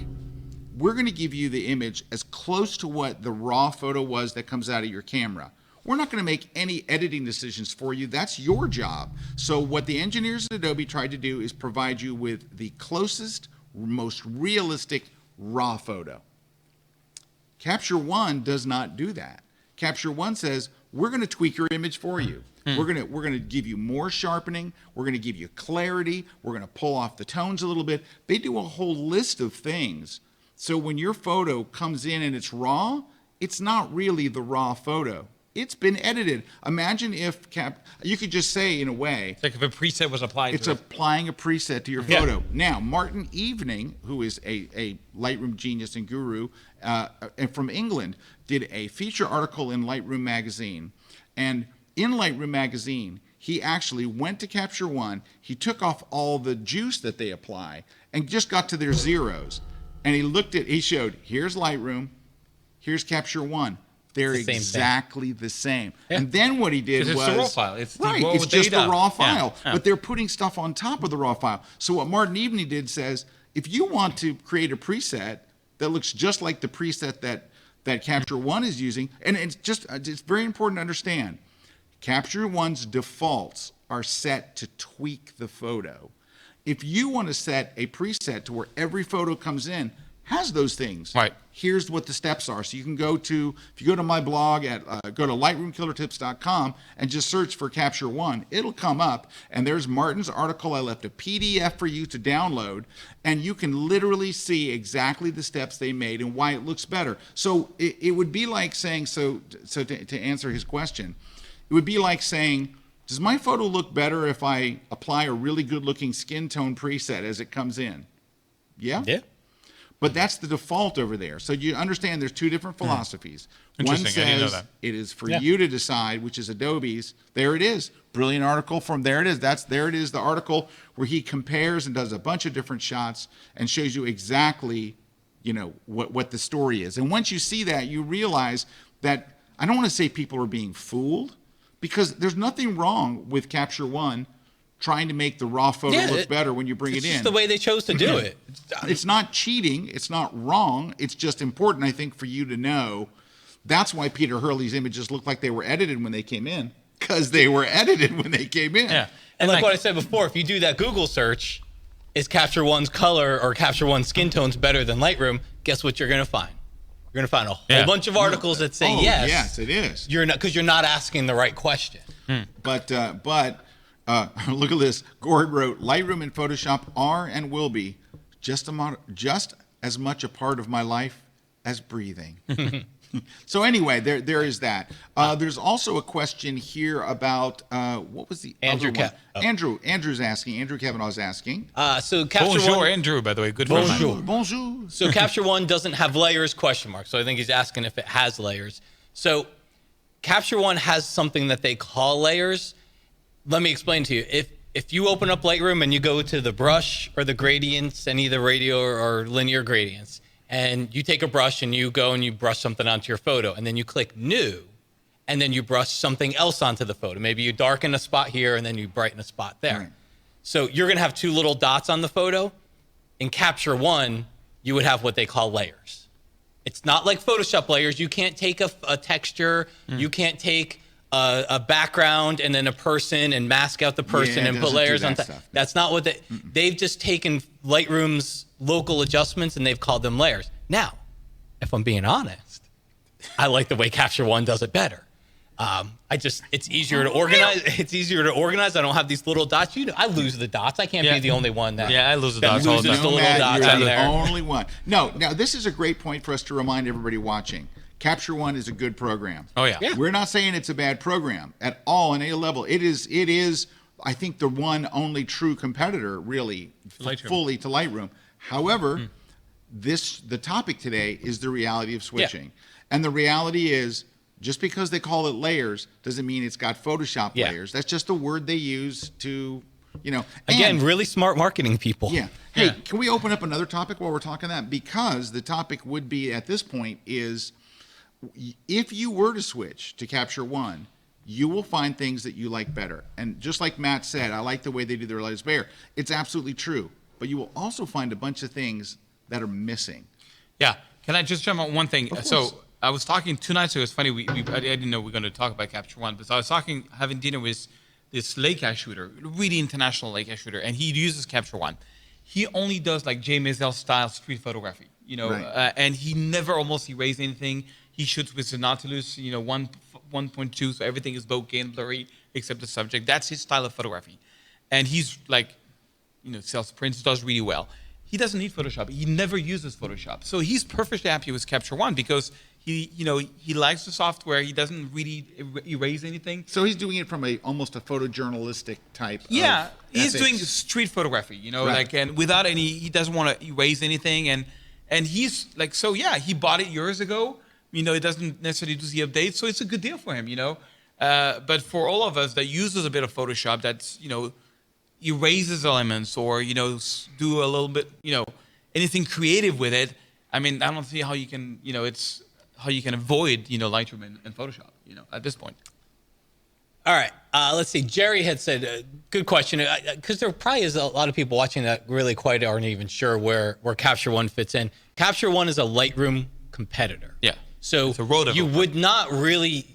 we're going to give you the image as close to what the raw photo was that comes out of your camera. We're not going to make any editing decisions for you. That's your job. So what the engineers at Adobe tried to do is provide you with the closest, most realistic raw photo. Capture One does not do that. Capture One says, we're going to tweak your image for you. We're going to give you more sharpening. We're going to give you clarity. We're going to pull off the tones a little bit. They do a whole list of things. So when your photo comes in and it's raw, it's not really the raw photo. It's been edited. Imagine if you could just say in a way, it's like if a preset was applied. It's applying a preset to your photo. Now, Martin Evening, who is a Lightroom genius and guru, and from England, did a feature article in Lightroom magazine, and in Lightroom magazine, he actually went to Capture One. He took off all the juice that they apply and just got to their zeros. And he showed, here's Lightroom, here's Capture One. They're exactly the same. Yeah. And then what he did was... It's the raw file. It's just the raw file. Yeah. But they're putting stuff on top of the raw file. So what Martin Eveney did says, if you want to create a preset that looks just like the preset that Capture One is using, and it's very important to understand, Capture One's defaults are set to tweak the photo. If you want to set a preset to where every photo comes in, has those things. Right. Here's what the steps are. So you can if you go to my blog go to lightroomkillertips.com and just search for Capture One, it'll come up, and there's Martin's article. I left a PDF for you to download, and you can literally see exactly the steps they made and why it looks better. So it would be like saying, so to answer his question, it would be like saying, does my photo look better if I apply a really good looking skin tone preset as it comes in? Yeah. Yeah. But that's the default over there. So you understand there's two different philosophies. One Interesting. I didn't know says that. it is for you to decide, which is Adobe's. There it is. Brilliant article from there it is. There it is, the article where he compares and does a bunch of different shots and shows you exactly, what the story is. And once you see that, you realize that I don't want to say people are being fooled, because there's nothing wrong with Capture One trying to make the raw photo look better when you bring it in. It's just the way they chose to do it. It's not cheating. It's not wrong. It's just important, I think, for you to know. That's why Peter Hurley's images look like they were edited when they came in, because they were edited when they came in. Yeah. And like what I said before, if you do that Google search, is Capture One's color or Capture One skin tones better than Lightroom? Guess what you're going to find? You're going to find a whole bunch of articles that say yes. Yes, it is. You're not, because you're not asking the right question. But look at this. Gord wrote, Lightroom and Photoshop are and will be just as much a part of my life as breathing. So anyway, there is that. There's also a question here about what was the Andrew other one? Andrew's asking. Andrew Kavanaugh's asking. So Capture Bonjour, One. Andrew, by the way. Good Bonjour. Bonjour. So Capture One doesn't have layers, ? So I think he's asking if it has layers. So Capture One has something that they call layers. Let me explain to you. If you open up Lightroom and you go to the brush or the gradients, any of the radial or linear gradients, and you take a brush and you go and you brush something onto your photo, and then you click New, and then you brush something else onto the photo. Maybe you darken a spot here and then you brighten a spot there. Right. So you're going to have two little dots on the photo. In Capture One, you would have what they call layers. It's not like Photoshop layers. You can't take a texture. You can't take a background and then a person and mask out the person and put layers on top. That's not what they've just taken Lightroom's local adjustments and they've called them layers. Now, if I'm being honest, I like the way Capture One does it better. It's easier to organize. It's easier to organize. I don't have these little dots. I lose the dots. I can't be the only one that. Yeah, I lose the dots all the time. The little dots You're on the there. only one. No, now this is a great point for us to remind everybody watching. Capture One is a good program. Oh yeah. We're not saying it's a bad program at all on any level. It is. I think the one only true competitor, really, fully to Lightroom. However, the topic today is the reality of switching, and the reality is, just because they call it layers doesn't mean it's got Photoshop layers. That's just a word they use to, Again, really smart marketing people. Yeah. Hey, can we open up another topic while we're talking that? Because the topic would be at this point is, if you were to switch to Capture One, you will find things that you like better. And just like Matt said, I like the way they do their layers better. It's absolutely true. But you will also find a bunch of things that are missing. Yeah. Can I just jump on one thing? So I was talking 2 nights ago. It's funny. I didn't know we were going to talk about Capture One, but I was having dinner with this Leica shooter, really international Leica shooter, and he uses Capture One. He only does like Jay Maisel style street photography, and he never almost erases anything. He shoots with the Nautilus, 1.2, so everything is bokeh and blurry except the subject. That's his style of photography, and he's like, sells prints, does really well. He doesn't need Photoshop. He never uses Photoshop, so he's perfectly happy with Capture One because he likes the software. He doesn't really erase anything. So he's doing it from almost a photojournalistic type. Yeah, of he's ethics. doing street photography, and without any. He doesn't want to erase anything, and he's like, so yeah, he bought it years ago. It doesn't necessarily do the updates, so it's a good deal for him, But for all of us that uses a bit of Photoshop, that's, erases elements or, do a little bit, anything creative with it. I mean, I don't see how you can, it's how you can avoid, Lightroom and Photoshop, at this point. All right. Let's see. Jerry had said, good question, because there probably is a lot of people watching that really quite aren't even sure where Capture One fits in. Capture One is a Lightroom competitor. Yeah. So it's a road you would not really,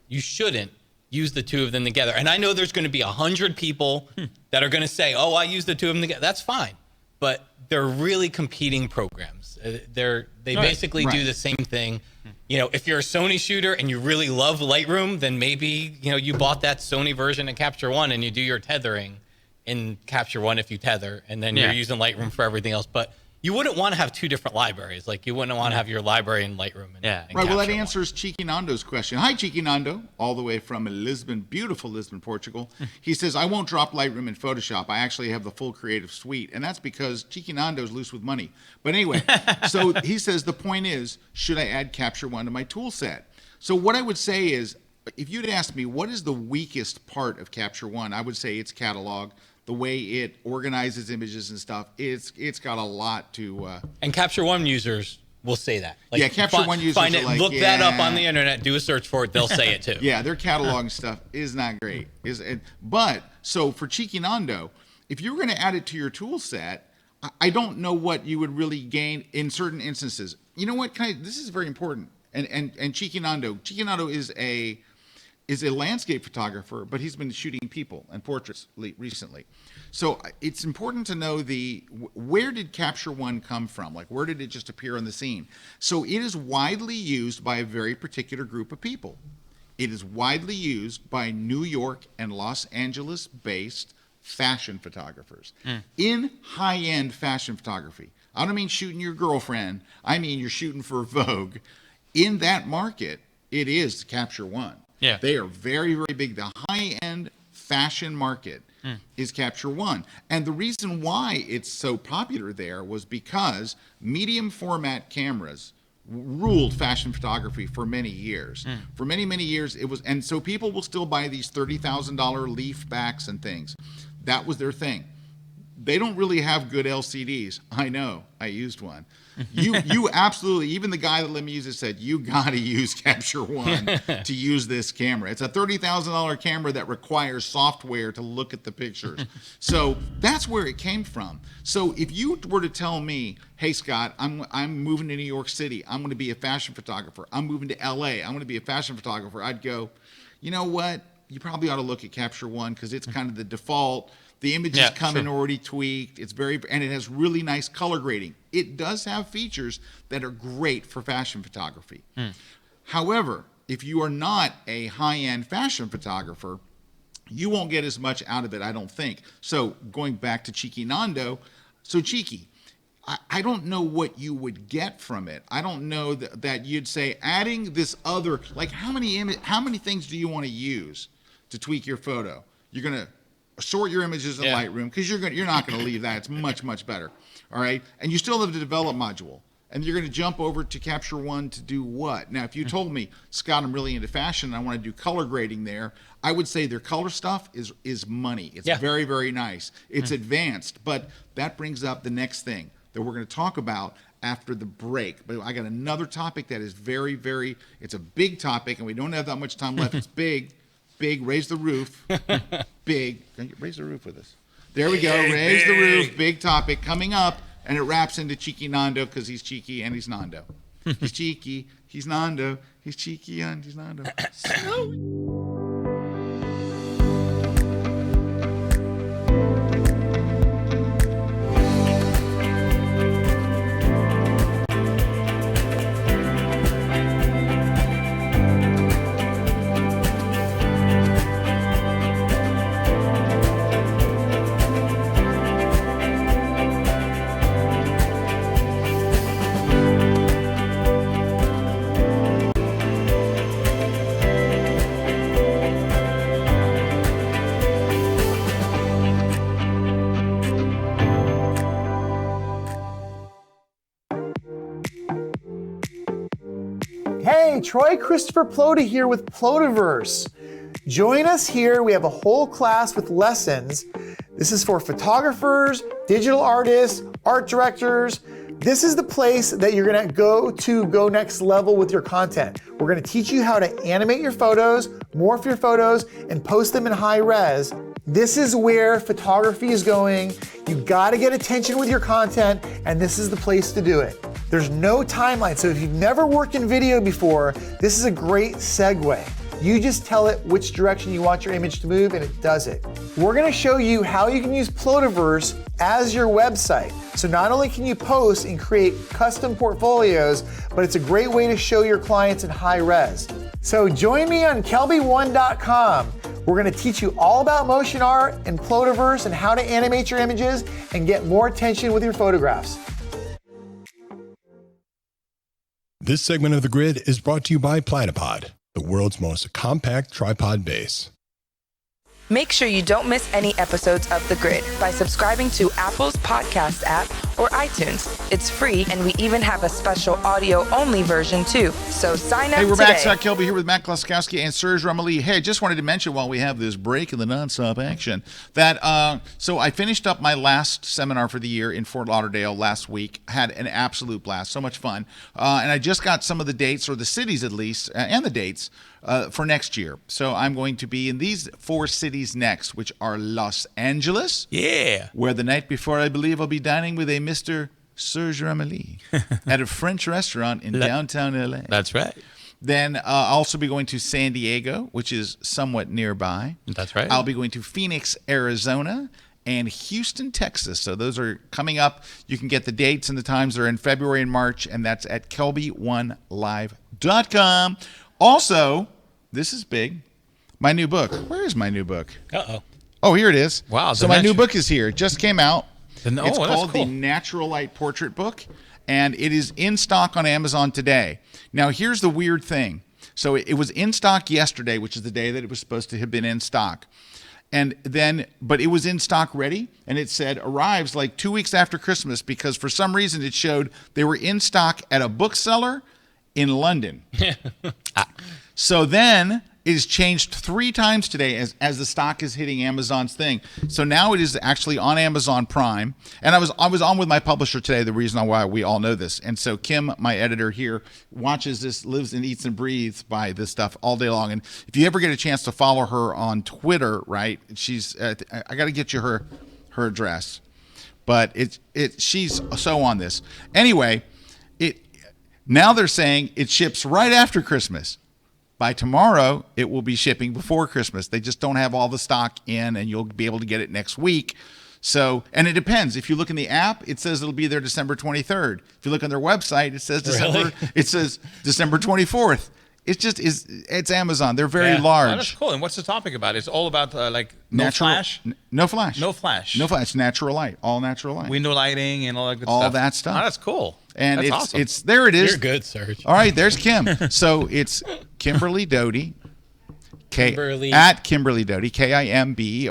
you shouldn't use the two of them together. And I know there's going to be 100 people that are going to say, oh, I use the two of them together. That's fine. But they're really competing programs. They basically do the same thing. If you're a Sony shooter and you really love Lightroom, then maybe, you bought that Sony version of Capture One and you do your tethering in Capture One if you tether, and then you're using Lightroom for everything else. But you wouldn't want to have two different libraries. Like, you wouldn't want to have your library in Lightroom. And Right. Well, that Capture answers Cheeky Nando's question. Hi, Cheeky Nando, all the way from Lisbon, beautiful Lisbon, Portugal. He says, I won't drop Lightroom and Photoshop. I actually have the full creative suite. And that's because Cheeky Nando's loose with money. But anyway, so he says, the point is, should I add Capture One to my tool set? So what I would say is, if you'd ask me, what is the weakest part of Capture One? I would say it's catalog. The way it organizes images and stuff, it's got a lot to. And Capture One users will say that. Like, Capture One users find are it, like, look that up on the internet, do a search for it. They'll say it too. Yeah, their catalog stuff is not great. But so for Cheeky Nando, if you were going to add it to your tool set, I don't know what you would really gain in certain instances. You know what? This is very important. And Cheeky Nando is a landscape photographer, but he's been shooting people and portraits recently. So it's important to know where did Capture One come from? Like, where did it just appear on the scene? So it is widely used by a very particular group of people. It is widely used by New York and Los Angeles-based fashion photographers in high-end fashion photography. I don't mean shooting your girlfriend. I mean you're shooting for Vogue. In that market, it is Capture One. Yeah. They are very, very big. The high-end fashion market is Capture One. And the reason why it's so popular there was because medium format cameras ruled fashion photography for many years. For many, many years, it was, and so people will still buy these $30,000 leaf backs and things. That was their thing. They don't really have good LCDs. I know. I used one. You absolutely, even the guy that let me use it said, you got to use Capture One to use this camera. It's a $30,000 camera that requires software to look at the pictures. So that's where it came from. So if you were to tell me, hey, Scott, I'm moving to New York City. I'm going to be a fashion photographer. I'm moving to LA. I'm going to be a fashion photographer. I'd go, you know what? You probably ought to look at Capture One because it's kind of the default. The images come in already tweaked. It's and it has really nice color grading. It does have features that are great for fashion photography. However, if you are not a high-end fashion photographer, you won't get as much out of it, I don't think. So going back to Cheeky Nando, so Cheeky, I don't know what you would get from it. I don't know that you'd say adding this other, like how many things do you want to use to tweak your photo? You're gonna sort your images in Lightroom because you're not going to leave that. It's much, much better. All right. And you still have the develop module. And you're going to jump over to Capture One to do what? Now, if you told me, Scott, I'm really into fashion and I want to do color grading there, I would say their color stuff is money. It's very, very nice. It's advanced. But that brings up the next thing that we're going to talk about after the break. But I got another topic that is very, very, it's a big topic and we don't have that much time left. It's big. Raise the roof. Big. Raise the roof with us. There we go. Raise the roof. Big topic coming up. And it wraps into Cheeky Nando because he's cheeky and he's Nando. He's cheeky. He's Nando. He's cheeky and he's Nando. Hey, Troy Christopher Plota here with Plotaverse. Join us here. We have a whole class with lessons. This is for photographers, digital artists, art directors. This is the place that you're gonna go next level with your content. We're gonna teach you how to animate your photos, morph your photos, and post them in high res. This is where photography is going. You gotta get attention with your content, and this is the place to do it. There's no timeline, so if you've never worked in video before, this is a great segue. You just tell it which direction you want your image to move, and it does it. We're gonna show you how you can use Plotiverse as your website. So not only can you post and create custom portfolios, but it's a great way to show your clients in high res. So join me on kelby1.com. We're gonna teach you all about motion art and Plotiverse and how to animate your images and get more attention with your photographs. This segment of The Grid is brought to you by Platypod, the world's most compact tripod base. Make sure you don't miss any episodes of The Grid by subscribing to Apple's podcast app or iTunes. It's free, and we even have a special audio-only version, too. So sign up Hey, we're today. back. Scott Kelby here with Matt Kloskowski and Serge Romali. Hey, I just wanted to mention while we have this break in the nonstop action that, so I finished up my last seminar for the year in Fort Lauderdale last week. Had an absolute blast. So much fun. And I just got some of the dates, or the cities at least, and the dates for next year. So I'm going to be in these 4 cities next, which are Los Angeles. Yeah. Where the night before, I believe, I'll be dining with a Mr. Serge Romali at a French restaurant in downtown LA. That's right. Then I'll also be going to San Diego, which is somewhat nearby. That's right. I'll be going to Phoenix, Arizona, and Houston, Texas. So those are coming up. You can get the dates and the times. They're in February and March, and that's at kelby1live.com. Also, this is big. My new book. Where is my new book? Uh-oh. Oh, here it is. Wow. So my new book is here. It just came out. It's that's called cool. The Natural Light Portrait Book, and it is in stock on Amazon today. Now, here's the weird thing. So it was in stock yesterday, which is the day that it was supposed to have been in stock. But it was in stock ready, and it said arrives like 2 weeks after Christmas because for some reason it showed they were in stock at a bookseller in London. So then it has changed 3 times today as the stock is hitting Amazon's thing. So now it is actually on Amazon Prime. And I was on with my publisher today, the reason why we all know this. And so Kim, my editor here, watches this, lives and eats and breathes by this stuff all day long. And if you ever get a chance to follow her on Twitter, right, she's I got to get you her address. But she's so on this. Anyway, now they're saying it ships right after Christmas. By tomorrow, it will be shipping before Christmas. They just don't have all the stock in, and you'll be able to get it next week. So, and it depends. If you look in the app, it says it'll be there December 23rd. If you look on their website, it says December 24th. It's Amazon. They're very large. Oh, that's cool. And what's the topic about? It's all about like flash? No flash. No flash. No flash. Natural light. All natural light. Window lighting and all that good all stuff. All that stuff. Oh, that's cool. And that's awesome. It's there. It is. You're good, Serge. All right, there's Kim. So it's Kimberly Doty. At Kimberly Doty. KIMBERLY.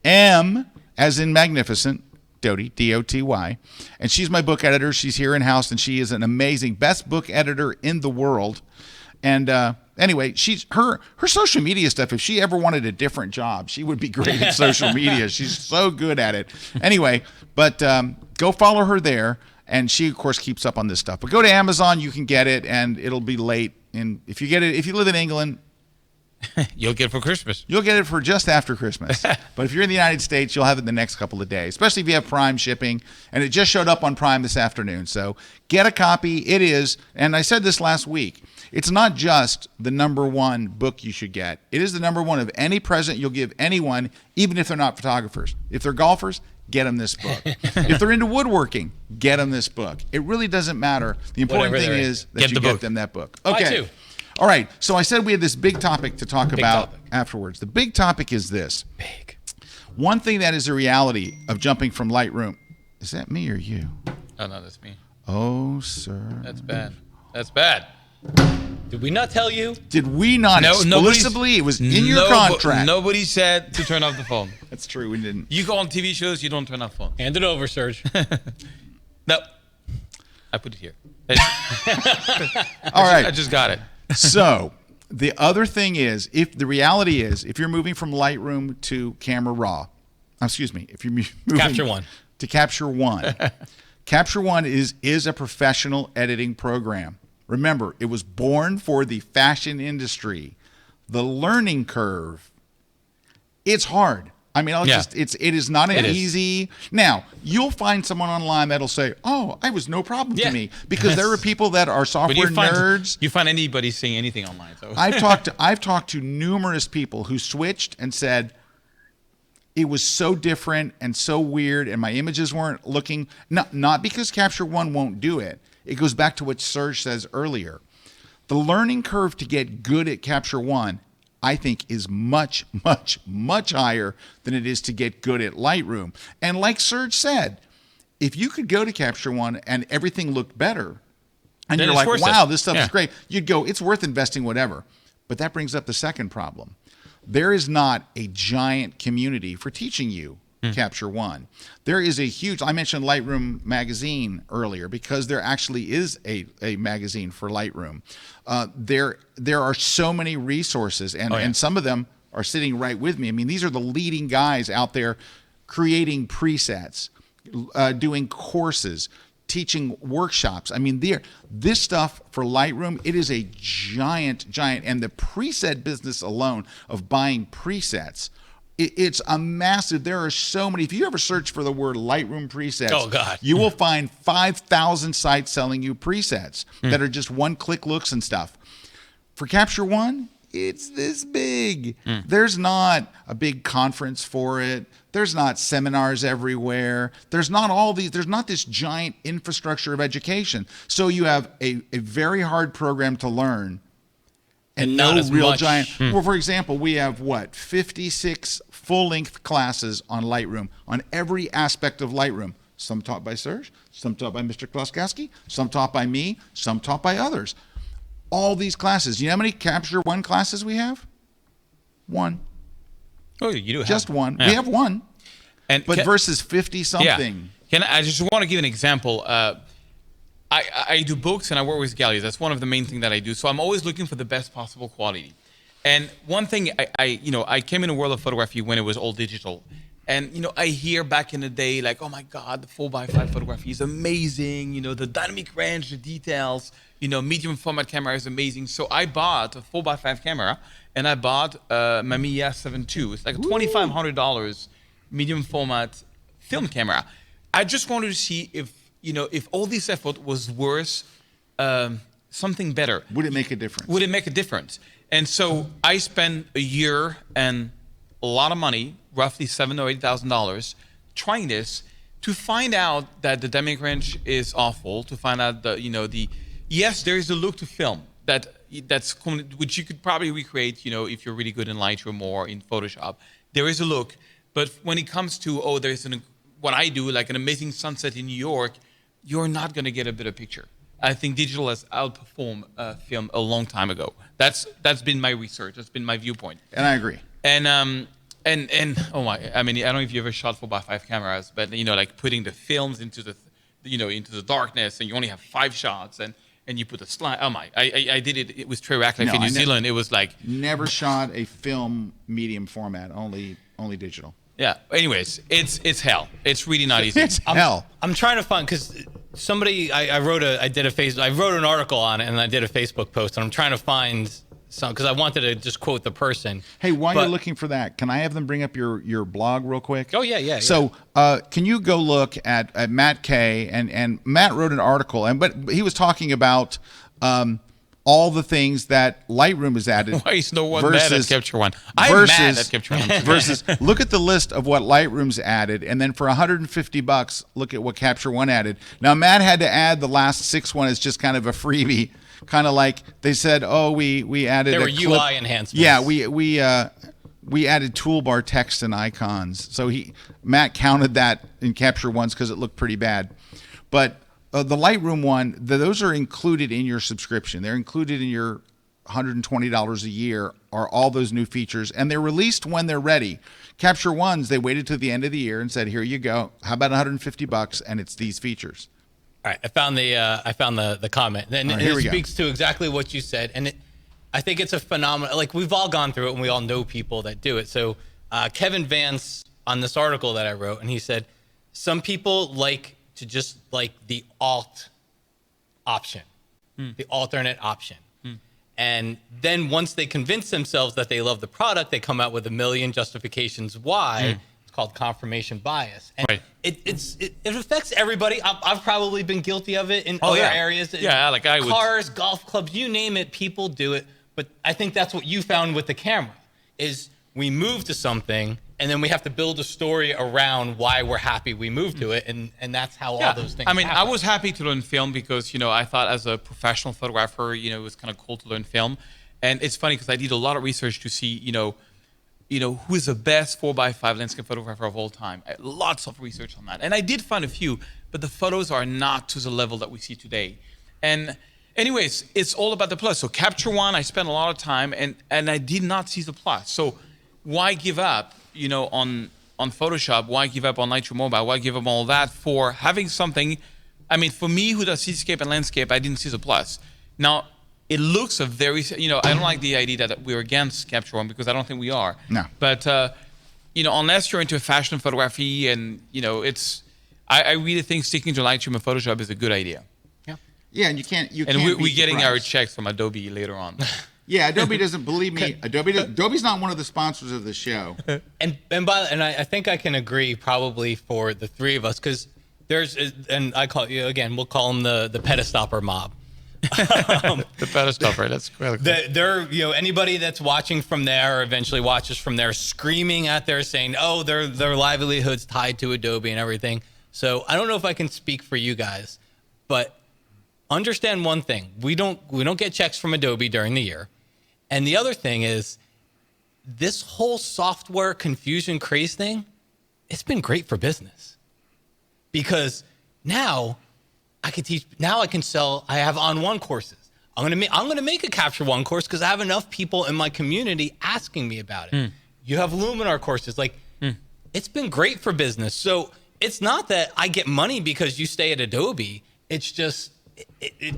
M as in magnificent. Doty, D-O-T-Y. And she's my book editor. She's here in-house, and she is an amazing, best book editor in the world. And anyway, her social media stuff, if she ever wanted a different job, she would be great at social media. She's so good at it. Anyway, but go follow her there. And she, of course, keeps up on this stuff. But go to Amazon, you can get it, and it'll be late. And if you live in England, you'll get it for Christmas. You'll get it for just after Christmas. But if you're in the United States, you'll have it in the next couple of days, especially if you have Prime shipping. And it just showed up on Prime this afternoon. So get a copy. It is, and I said this last week, it's not just the #1 book you should get. It is the #1 of any present you'll give anyone, even if they're not photographers. If they're golfers, get them this book. If they're into woodworking, get them this book. It really doesn't matter. The important thing is that you get them that book. Okay. All right. So I said we had this big topic to talk about afterwards. The big topic is this. One thing that is a reality of jumping from Lightroom. Is that me or you? Oh, no, that's me. Oh, sir. That's bad. That's bad. Did we not tell you? Did we not explicitly? It was in your contract. Nobody said to turn off the phone. That's true. We didn't. You go on TV shows, you don't turn off the phone. Hand it over, Serge. No. I put it here. All right. I just got it. So The other thing is, if you're moving from Lightroom to Camera Raw, if you're moving Capture One to Capture One, Capture One is a professional editing program. Remember, it was born for the fashion industry. The learning curve, it's hard. I mean, it is not easy. Now, you'll find someone online that'll say, "Oh, I was no problem to me," because there are people that are software nerds. You find anybody saying anything online. So. I've talked to numerous people who switched and said it was so different and so weird, and my images weren't looking. Not because Capture One won't do it. It goes back to what Serge says earlier. The learning curve to get good at Capture One, I think, is much, much, much higher than it is to get good at Lightroom. And like Serge said, if you could go to Capture One and everything looked better, and then you're like, wow, this stuff is Yeah. great, you'd go, it's worth investing, whatever. But that brings up the second problem. There is not a giant community for teaching you Capture One. There is a huge, I mentioned Lightroom magazine earlier because there actually is a magazine for Lightroom. There are so many resources, and some of them are sitting right with me. I mean, these are the leading guys out there creating presets, doing courses, teaching workshops. I mean, this stuff for Lightroom, it is a giant, and the preset business alone of buying presets, it's a massive, there are so many. If you ever search for the word Lightroom presets, you will find 5,000 sites selling you presets that are just one-click looks and stuff. For Capture One, it's this big. There's not a big conference for it. There's not seminars everywhere. There's not all these. There's not this giant infrastructure of education. So you have a very hard program to learn, and no real giant. Well, for example, we have 56 full-length classes on Lightroom, on every aspect of Lightroom. Some taught by Serge, some taught by Mr. Kloskowski, some taught by me, some taught by others. All these classes. You know how many Capture One classes we have? One. Oh, you do have just one. Yeah. We have one. But versus 50 something. Yeah. I just want to give an example. I do books and I work with galleries. That's one of the main things that I do. So I'm always looking for the best possible quality. And one thing I came in the world of photography when it was all digital. And, I hear back in the day, like, oh my God, the 4x5 photography is amazing. The dynamic range, the details, medium format camera is amazing. So I bought a 4x5 camera and I bought a Mamiya 7 II. It's like a $2,500 medium format film camera. I just wanted to see if all this effort was worth something better. Would it make a difference? Would it make a difference? And so I spent a year and a lot of money, roughly $7,000 or $8,000, trying this to find out that the dynamic range is awful. To find out yes, there is a look to film which you could probably recreate, if you're really good in Lightroom or in Photoshop. There is a look, but when it comes to what I do, like an amazing sunset in New York, you're not going to get a better picture. I think digital has outperformed film a long time ago. That's been my research. That's been my viewpoint. And I agree. And oh my! I mean, I don't know if you ever shot 4x5 cameras, but like putting the films into the into the darkness, and you only have 5 shots, and you put a slide. Oh my! I did it with Trey Ratcliffe in New Zealand. It was like never shot a film medium format, only digital. Yeah. Anyways, it's hell. It's really not easy. It's hell. I'm trying to find, because somebody I wrote an article on it and I did a Facebook post, and I'm trying to find some, because I wanted to just quote the person. Hey, while you're looking for that, can I have them bring up your blog real quick? Oh yeah. So can you go look at Matt Kay, and Matt wrote an article, but he was talking about all the things that Lightroom has added. Why is no one mad at Capture One? I'm mad at Capture One. Versus, look at the list of what Lightroom's added, and then for $150, look at what Capture One added. Now, Matt had to add the last 6 one as just kind of a freebie, kind of like they said, oh, we added. There were UI enhancements. Yeah, we added toolbar text and icons. So Matt counted that in Capture One's because it looked pretty bad, but. The Lightroom one, those are included in your subscription. They're included in your $120 a year, are all those new features, and they're released when they're ready. Capture Ones, they waited to the end of the year and said, "Here you go. How about $150 and it's these features." All right, I found the comment, and it speaks to exactly what you said. And I think it's a phenomenon. Like, we've all gone through it, and we all know people that do it. So Kevin Vance on this article that I wrote, and he said, some people like to just like the alt option, the alternate option. And then once they convince themselves that they love the product, they come out with a million justifications why. It's called confirmation bias. And it affects everybody. I've probably been guilty of it in other areas. Yeah, like I would. Cars, golf clubs, you name it, people do it. But I think that's what you found with the camera, is we move to something, and then we have to build a story around why we're happy we moved to it, and that's how all those things happen. I was happy to learn film because, I thought as a professional photographer, it was kind of cool to learn film. And it's funny because I did a lot of research to see, who is the best 4x5 landscape photographer of all time. Lots of research on that. And I did find a few, but the photos are not to the level that we see today. And anyways, it's all about the plus. So Capture One, I spent a lot of time, and I did not see the plus. So why give up, on Photoshop? Why give up on Lightroom Mobile? Why give up all that for having something? I mean, for me, who does cityscape and landscape, I didn't see the plus. Now, it looks a very, I don't like the idea that we're against Capture One because I don't think we are. No. But, unless you're into fashion photography and, I really think sticking to Lightroom and Photoshop is a good idea. Yeah, and you can't we're getting our checks from Adobe later on. Yeah, Adobe doesn't believe me. Adobe's not one of the sponsors of the show. And I think I can agree probably for the three of us, because and I call we'll call them the pedestopper mob. The pedestopper, that's cool. They're anybody that's watching from there or eventually watches from there screaming at there saying, oh, their livelihood's tied to Adobe and everything. So I don't know if I can speak for you guys, but understand one thing: we don't get checks from Adobe during the year. And the other thing is, this whole software confusion craze thing, it's been great for business. Because now I can teach, now I can sell, I have On1 courses. I'm gonna make a Capture One course because I have enough people in my community asking me about it. You have Luminar courses, it's been great for business. So it's not that I get money because you stay at Adobe. It's just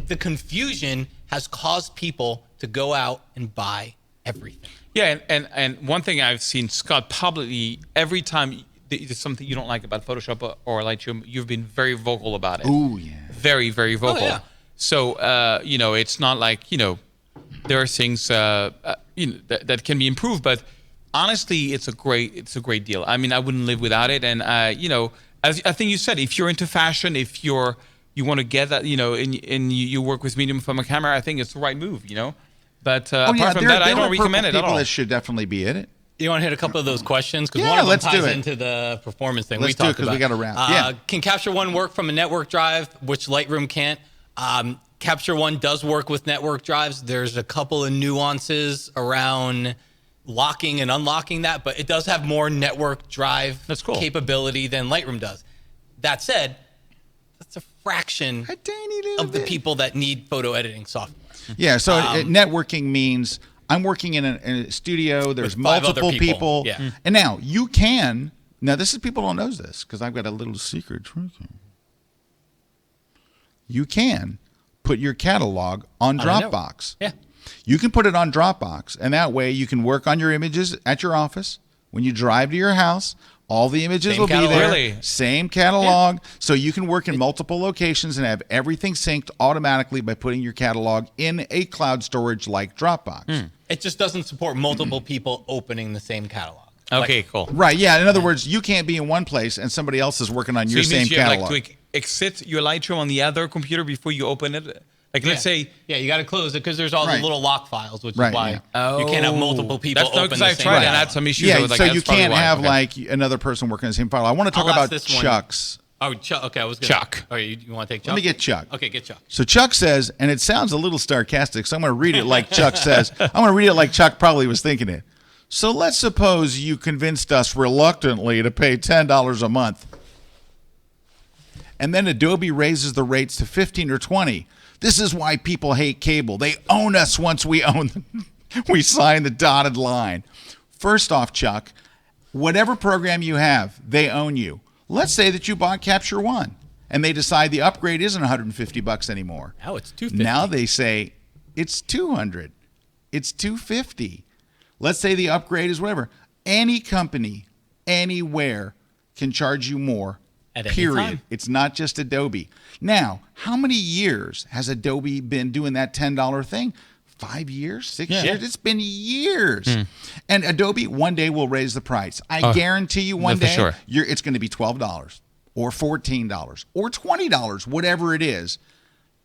the confusion has caused people to go out and buy everything. Yeah, and one thing I've seen, Scott, publicly, every time there's something you don't like about Photoshop or Lightroom, you've been very vocal about it. Oh, yeah. Very, very vocal. Oh, yeah. So, it's not like, there are things, that can be improved, but honestly, it's a great deal. I mean, I wouldn't live without it. And, as I think you said, if you're into fashion, if you want to get that, and you work with medium film and camera, I think it's the right move, But apart from that, I don't recommend it at all. That should definitely be in it. You want to hit a couple of those questions? Because one of them ties into the performance thing we talked about. We got to wrap. Can Capture One work from a network drive, which Lightroom can't? Capture One does work with network drives. There's a couple of nuances around locking and unlocking that, but it does have more network drive capability than Lightroom does. That said, that's a fraction of the people that need photo editing software. Yeah, so networking means I'm working in a studio, there's multiple people. Yeah. And now you can, this is, people don't know this because I've got a little secret trick. You can put your catalog on Dropbox. Yeah. You can put it on Dropbox, and that way you can work on your images at your office. When you drive to your house, all the images will be there. Really? Same catalog. Yeah. So you can work in multiple locations and have everything synced automatically by putting your catalog in a cloud storage like Dropbox. It just doesn't support multiple people opening the same catalog. Okay, cool. Right, yeah. In other words, you can't be in one place and somebody else is working on your same catalog. Have, to exit your Lightroom on the other computer before you open it? Let's say... Yeah, you got to close it because there's all the little lock files, which is why you can't have multiple people open the same I've tried and had some issues. Yeah, so you can't have another person working on the same file. I want to talk about Chuck's. Oh, Chuck. Okay, I was going to... Chuck. Oh, you want to take Chuck? Let me get Chuck. Okay, get Chuck. So Chuck says, and it sounds a little sarcastic, so I'm going to read it like Chuck says. I'm going to read it like Chuck probably was thinking it. So let's suppose you convinced us reluctantly to pay $10 a month. And then Adobe raises the rates to 15 or 20. This is why people hate cable. They own us once we own them. We sign the dotted line. First off, Chuck, whatever program you have, they own you. Let's say that you bought Capture One and they decide the upgrade isn't $150 anymore. Now it's $250. Now they say it's $200. it's $250. Let's say the upgrade is whatever. Any company, anywhere, can charge you more. At any period. time. It's not just Adobe. Now, how many years has Adobe been doing that $10 thing? 5 years, 6 years? It's been years. And Adobe one day will raise the price. I guarantee you one day it's going to be $12 or $14 or $20, whatever it is.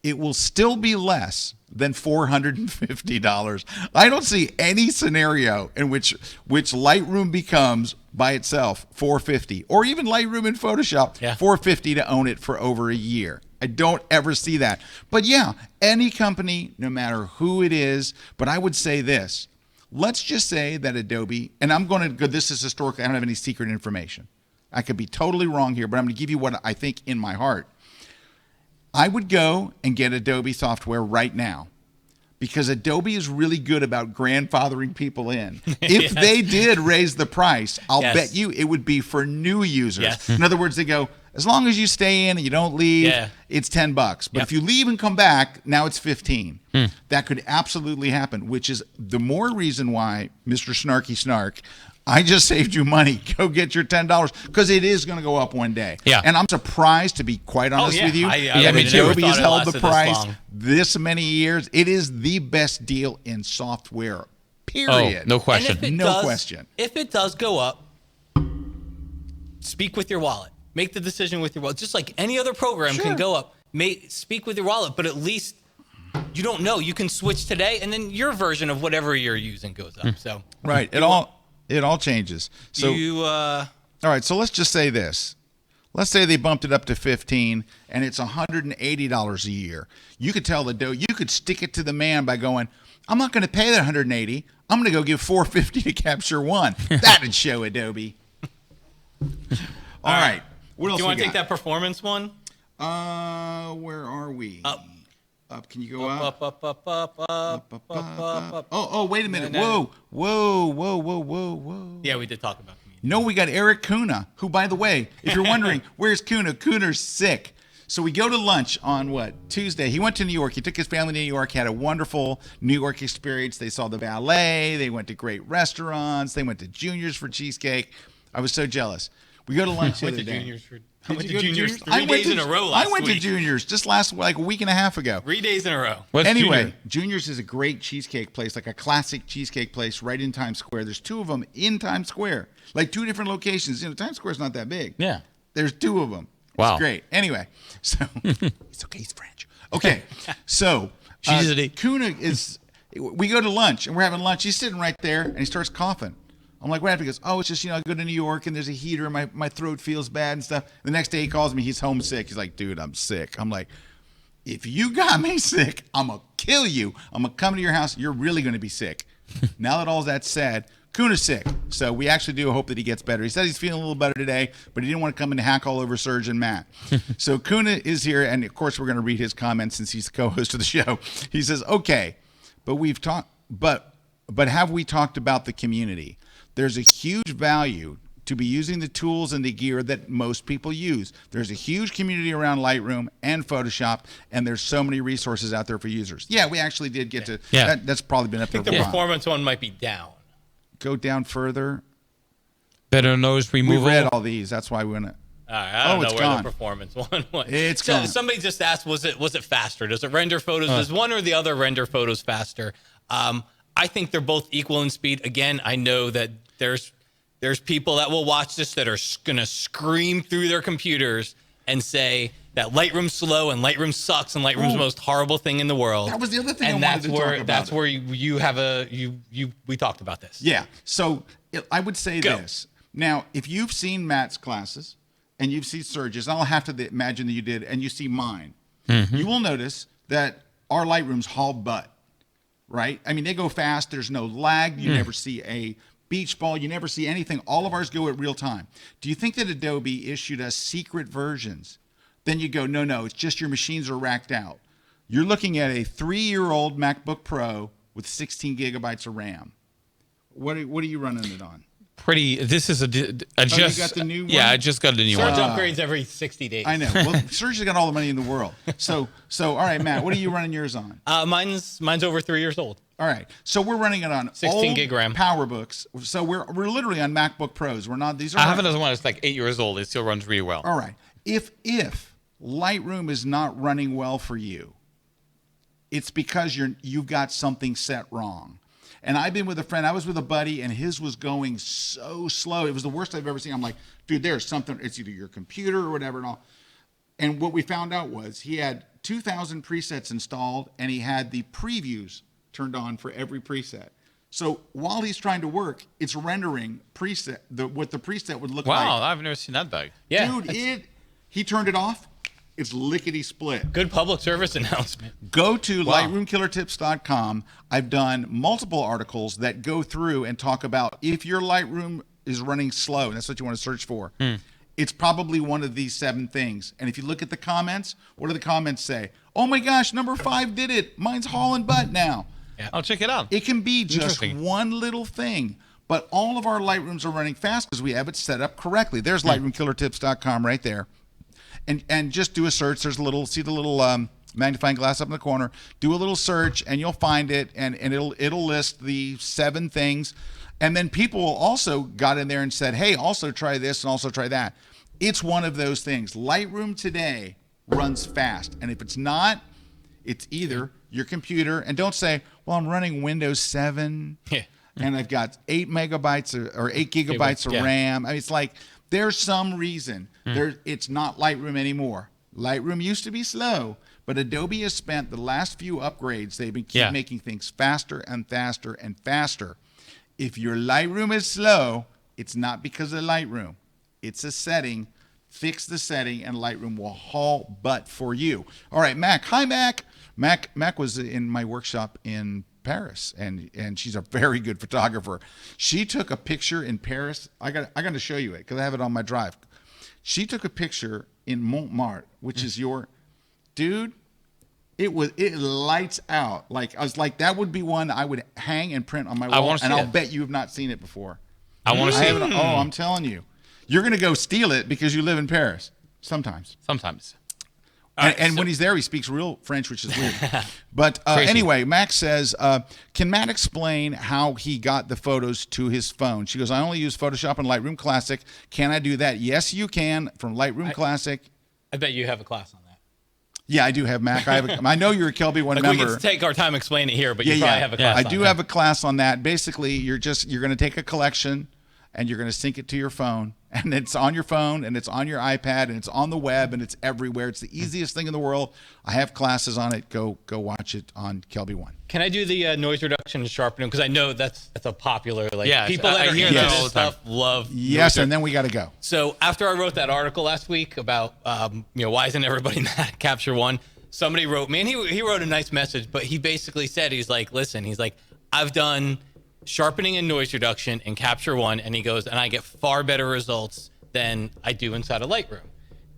It will still be less than $450. I don't see any scenario in which Lightroom becomes by itself $450, or even Lightroom in Photoshop $450 to own it for over a year. I don't ever see that. But yeah, any company, no matter who it is, but I would say this. Let's just say that Adobe, and I'm going to go, this is historically, I don't have any secret information. I could be totally wrong here, but I'm going to give you what I think in my heart. I would go and get Adobe software right now, because Adobe is really good about grandfathering people in. If they did raise the price, I'll bet you it would be for new users. In other words, they go, as long as you stay in and you don't leave, it's $10. But if you leave and come back, now it's $15. That could absolutely happen, which is the more reason why, Mr. Snarky Snark, I just saved you money. Go get your $10, because it is going to go up one day. And I'm surprised, to be quite honest with you, that Adobe has held the price this many years. It is the best deal in software, period. Oh, no question. No question. If it does go up, speak with your wallet. Make the decision with your wallet. Just like any other program can go up. Speak with your wallet, but at least you don't know. You can switch today, and then your version of whatever you're using goes up. So right. It all changes. So all right, so let's just say this. Let's say they bumped it up to $15 and it's $180 a year. You could tell you could stick it to the man by going, I'm not going to pay that $180. I'm going to go give $450 to Capture One. That'd show Adobe. All right. What else do you want to got? take that performance one? Where are we? Up. Can you go up? Up. Oh, wait a minute. No. Whoa. Yeah, we did talk about community. No, we got Eric Kuna, who, by the way, if you're wondering, where's Kuna? Kuna's sick. So we go to lunch on Tuesday. He went to New York. He took his family to New York, had a wonderful New York experience. They saw the ballet. They went to great restaurants. They went to Junior's for cheesecake. I was so jealous. We go to lunch the other day. I went to Junior's 3 days in a row last week. I went to Junior's just a week and a half ago. 3 days in a row. Anyway, Junior's is a great cheesecake place, like a classic cheesecake place right in Times Square. There's 2 of them in Times Square, like 2 different locations. Times Square's not that big. Yeah. There's 2 of them. Wow. It's great. Anyway, so it's okay. He's French. Okay, so Kuna is. We go to lunch and we're having lunch. He's sitting right there and he starts coughing. I'm like, what happened? He goes, oh, it's just, I go to New York and there's a heater and my throat feels bad and stuff. The next day he calls me, he's homesick. He's like, dude, I'm sick. I'm like, if you got me sick, I'm going to kill you. I'm going to come to your house. You're really going to be sick. Now that all that's said, Kuna's sick. So we actually do hope that he gets better. He says he's feeling a little better today, but he didn't want to come and hack all over Serge and Matt. So Kuna is here. And of course, we're going to read his comments since he's the co-host of the show. He says, okay, but we've talked, but have we talked about the community? There's a huge value to be using the tools and the gear that most people use. There's a huge community around Lightroom and Photoshop, and there's so many resources out there for users. Yeah, we actually did get to that's probably been up there. I think the performance one might be down. Go down further. Better nose removal. We read all these. That's why we went to. I don't know where the performance one was. It's gone. Somebody just asked, was it faster? Does it render photos? Does one or the other render photos faster? I think they're both equal in speed. Again, I know that there's people that will watch this that are going to scream through their computers and say that Lightroom's slow and Lightroom sucks and Lightroom's the most horrible thing in the world. That was the other thing and I wanted to talk about. That's where you have we talked about this. Yeah. So I would say this. Now, if you've seen Matt's classes and you've seen Serge's, I'll have to imagine that you did, and you see mine, you will notice that our Lightroom's haul butt, right? I mean, they go fast. There's no lag. You never see a beach ball. You never see anything. All of ours go at real time. Do you think that Adobe issued us secret versions? Then you go, no, it's just your machines are racked out. You're looking at a 3-year-old MacBook Pro with 16 gigabytes of RAM. What are you running it on? This is you got the new one? Yeah, I just got the new one. Serge upgrades every 60 days. I know. Well, Serge has got all the money in the world. So all right, Matt, what are you running yours on? Mine's over 3 years old. All right. So we're running it on 16 old gig RAM. PowerBooks. So we're literally on MacBook Pros. We're not. These are. I have another one that's like 8 years old. It still runs really well. All right. If Lightroom is not running well for you, it's because you've got something set wrong. And I've been with a friend. I was with a buddy, and his was going so slow. It was the worst I've ever seen. I'm like, dude, there's something. It's either your computer or whatever and all. And what we found out was he had 2,000 presets installed, and he had the previews turned on for every preset. So while he's trying to work, it's rendering what the preset would look like. Wow, I've never seen that bug. Yeah, dude, he turned it off. It's lickety split. Good public service announcement. Go to lightroomkillertips.com. I've done multiple articles that go through and talk about if your Lightroom is running slow, and that's what you want to search for. It's probably one of these 7 things. And if you look at the comments, what do the comments say? Oh my gosh, number 5 did it. Mine's hauling butt now. Yeah. I'll check it out. It can be just one little thing, but all of our Lightrooms are running fast because we have it set up correctly. There's lightroomkillertips.com right there. And just do a search. There's see the little magnifying glass up in the corner. Do a little search, and you'll find it, and it'll list the 7 things. And then people also got in there and said, hey, also try this and also try that. It's one of those things. Lightroom today runs fast, and if it's not, it's either your computer. And don't say, well, I'm running Windows 7, and I've got 8 megabytes or 8 gigabytes of RAM. I mean, it's like, there's some reason. It's not Lightroom anymore. Lightroom used to be slow, but Adobe has spent the last few upgrades. They've been making things faster and faster and faster. If your Lightroom is slow, it's not because of Lightroom. It's a setting. Fix the setting, and Lightroom will haul butt for you. All right, Mac. Hi, Mac. Mac was in my workshop in Paris, and she's a very good photographer. She took a picture in Paris. I got to show you it because I have it on my drive. She took a picture in Montmartre, which is your dude. It lights out. Like I was like, that would be one I would hang and print on my wall, and I'll bet you have not seen it before. I want to see it. Oh, I'm telling you, you're gonna go steal it because you live in Paris. Sometimes. And when he's there, he speaks real French, which is weird. But anyway, Max says, can Matt explain how he got the photos to his phone? She goes, I only use Photoshop and Lightroom Classic. Can I do that? Yes, you can from Lightroom Classic. I bet you have a class on that. Yeah, I do have, Mac. I know you're a Kelby One member. We can take our time explaining it here, but you probably have a class on that. I do have a class on that. Basically, you're going to take a collection, and you're going to sync it to your phone, and it's on your phone, and it's on your iPad, and it's on the web, and it's everywhere. It's the easiest thing in the world. I have classes on it. Go watch it on Kelby One. Can I do the noise reduction and sharpening? Because I know that's a popular, people that are hear into that this all the time. stuff love. Yes, and then we got to go. So after I wrote that article last week about, why isn't everybody mad at Capture One? Somebody wrote me, and he wrote a nice message, but he basically said, he's like, I've done sharpening and noise reduction in Capture One, and he goes, and I get far better results than I do inside of Lightroom.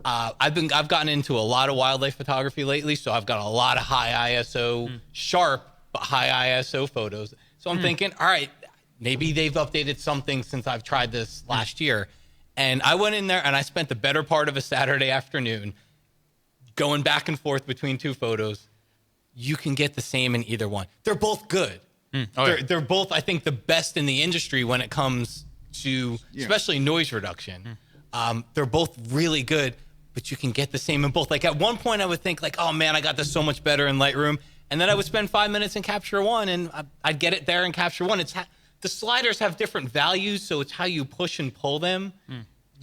I've gotten into a lot of wildlife photography lately, so I've got a lot of high ISO, sharp but high ISO photos. So I'm thinking, all right, maybe they've updated something since I've tried this last year. And I went in there and I spent the better part of a Saturday afternoon going back and forth between 2 photos. You can get the same in either one. They're both good. They're both, I think, the best in the industry when it comes to especially noise reduction. They're both really good, but you can get the same in both. Like at one point I would think like, oh man, I got this so much better in Lightroom. And then I would spend 5 minutes in Capture One, and I'd get it there in Capture One. The sliders have different values, so it's how you push and pull them.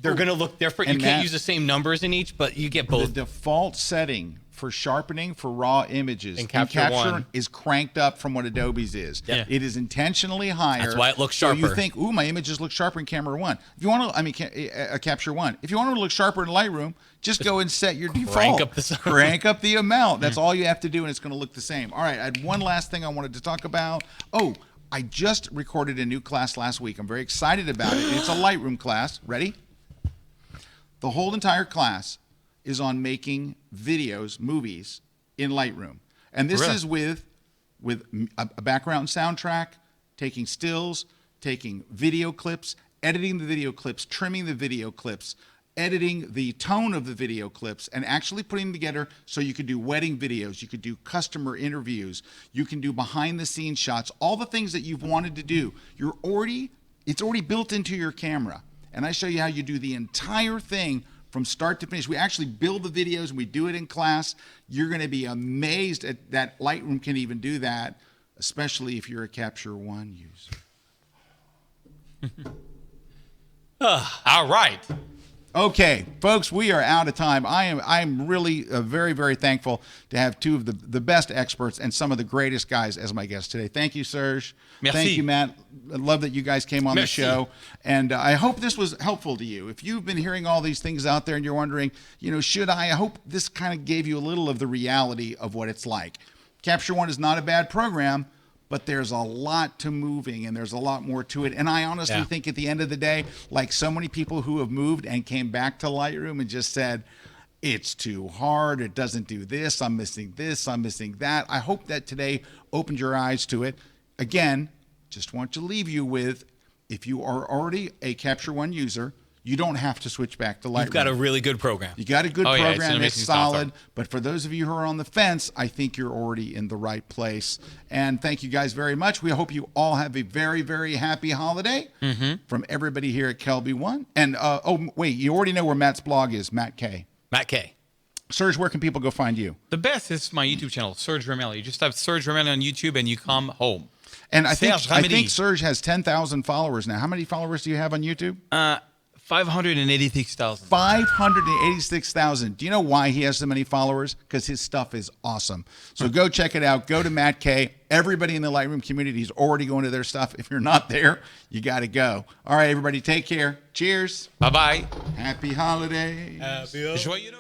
They're going to look different. You can't use the same numbers in each, but you get both. The default setting for sharpening for raw images in Capture One is cranked up from what Adobe's is. Yeah. It is intentionally higher. That's why it looks sharper. So you think, ooh, my images look sharper in Camera One. If you want to, Capture One. If you want to look sharper in Lightroom, just go and set your default. Crank up the amount. That's all you have to do, and it's going to look the same. All right, I had one last thing I wanted to talk about. Oh, I just recorded a new class last week. I'm very excited about it. It's a Lightroom class. Ready? The whole entire class is on making videos, movies in Lightroom. And this is with a background soundtrack, taking stills, taking video clips, editing the video clips, trimming the video clips, editing the tone of the video clips and actually putting them together so you could do wedding videos, you could do customer interviews, you can do behind the scenes shots, all the things that you've wanted to do. It's already built into your camera. And I show you how you do the entire thing from start to finish. We actually build the videos and we do it in class. You're going to be amazed at that Lightroom can even do that, especially if you're a Capture One user. All right. Okay, folks, we are out of time. I'm really very, very thankful to have two of the best experts and some of the greatest guys as my guests today. Thank you, Serge. Merci. Thank you, Matt. I love that you guys came on Merci. the show. And I hope this was helpful to you. If you've been hearing all these things out there and you're wondering, should I hope this kind of gave you a little of the reality of what it's like. Capture One is not a bad program, but there's a lot to moving and there's a lot more to it. And I honestly think at the end of the day, like so many people who have moved and came back to Lightroom and just said, it's too hard, it doesn't do this, I'm missing that. I hope that today opened your eyes to it. Again, just want to leave you with, if you are already a Capture One user, you don't have to switch back to Lightroom. You've got a really good program. You got a good program that's amazing solid. software. But for those of you who are on the fence, I think you're already in the right place. And thank you guys very much. We hope you all have a very, very happy holiday from everybody here at Kelby One. And wait, you already know where Matt's blog is, Matt K. Matt K. Serge, where can people go find you? The best is my YouTube channel, Serge Ramelli. You just type Serge Ramelli on YouTube and you come home. And I think Ramelli. Serge has 10,000 followers now. How many followers do you have on YouTube? 586,000. 586,000. Do you know why he has so many followers? Because his stuff is awesome. So go check it out. Go to Matt K. Everybody in the Lightroom community is already going to their stuff. If you're not there, you got to go. All right, everybody, take care. Cheers. Bye-bye. Happy holidays. Joyeux Noël.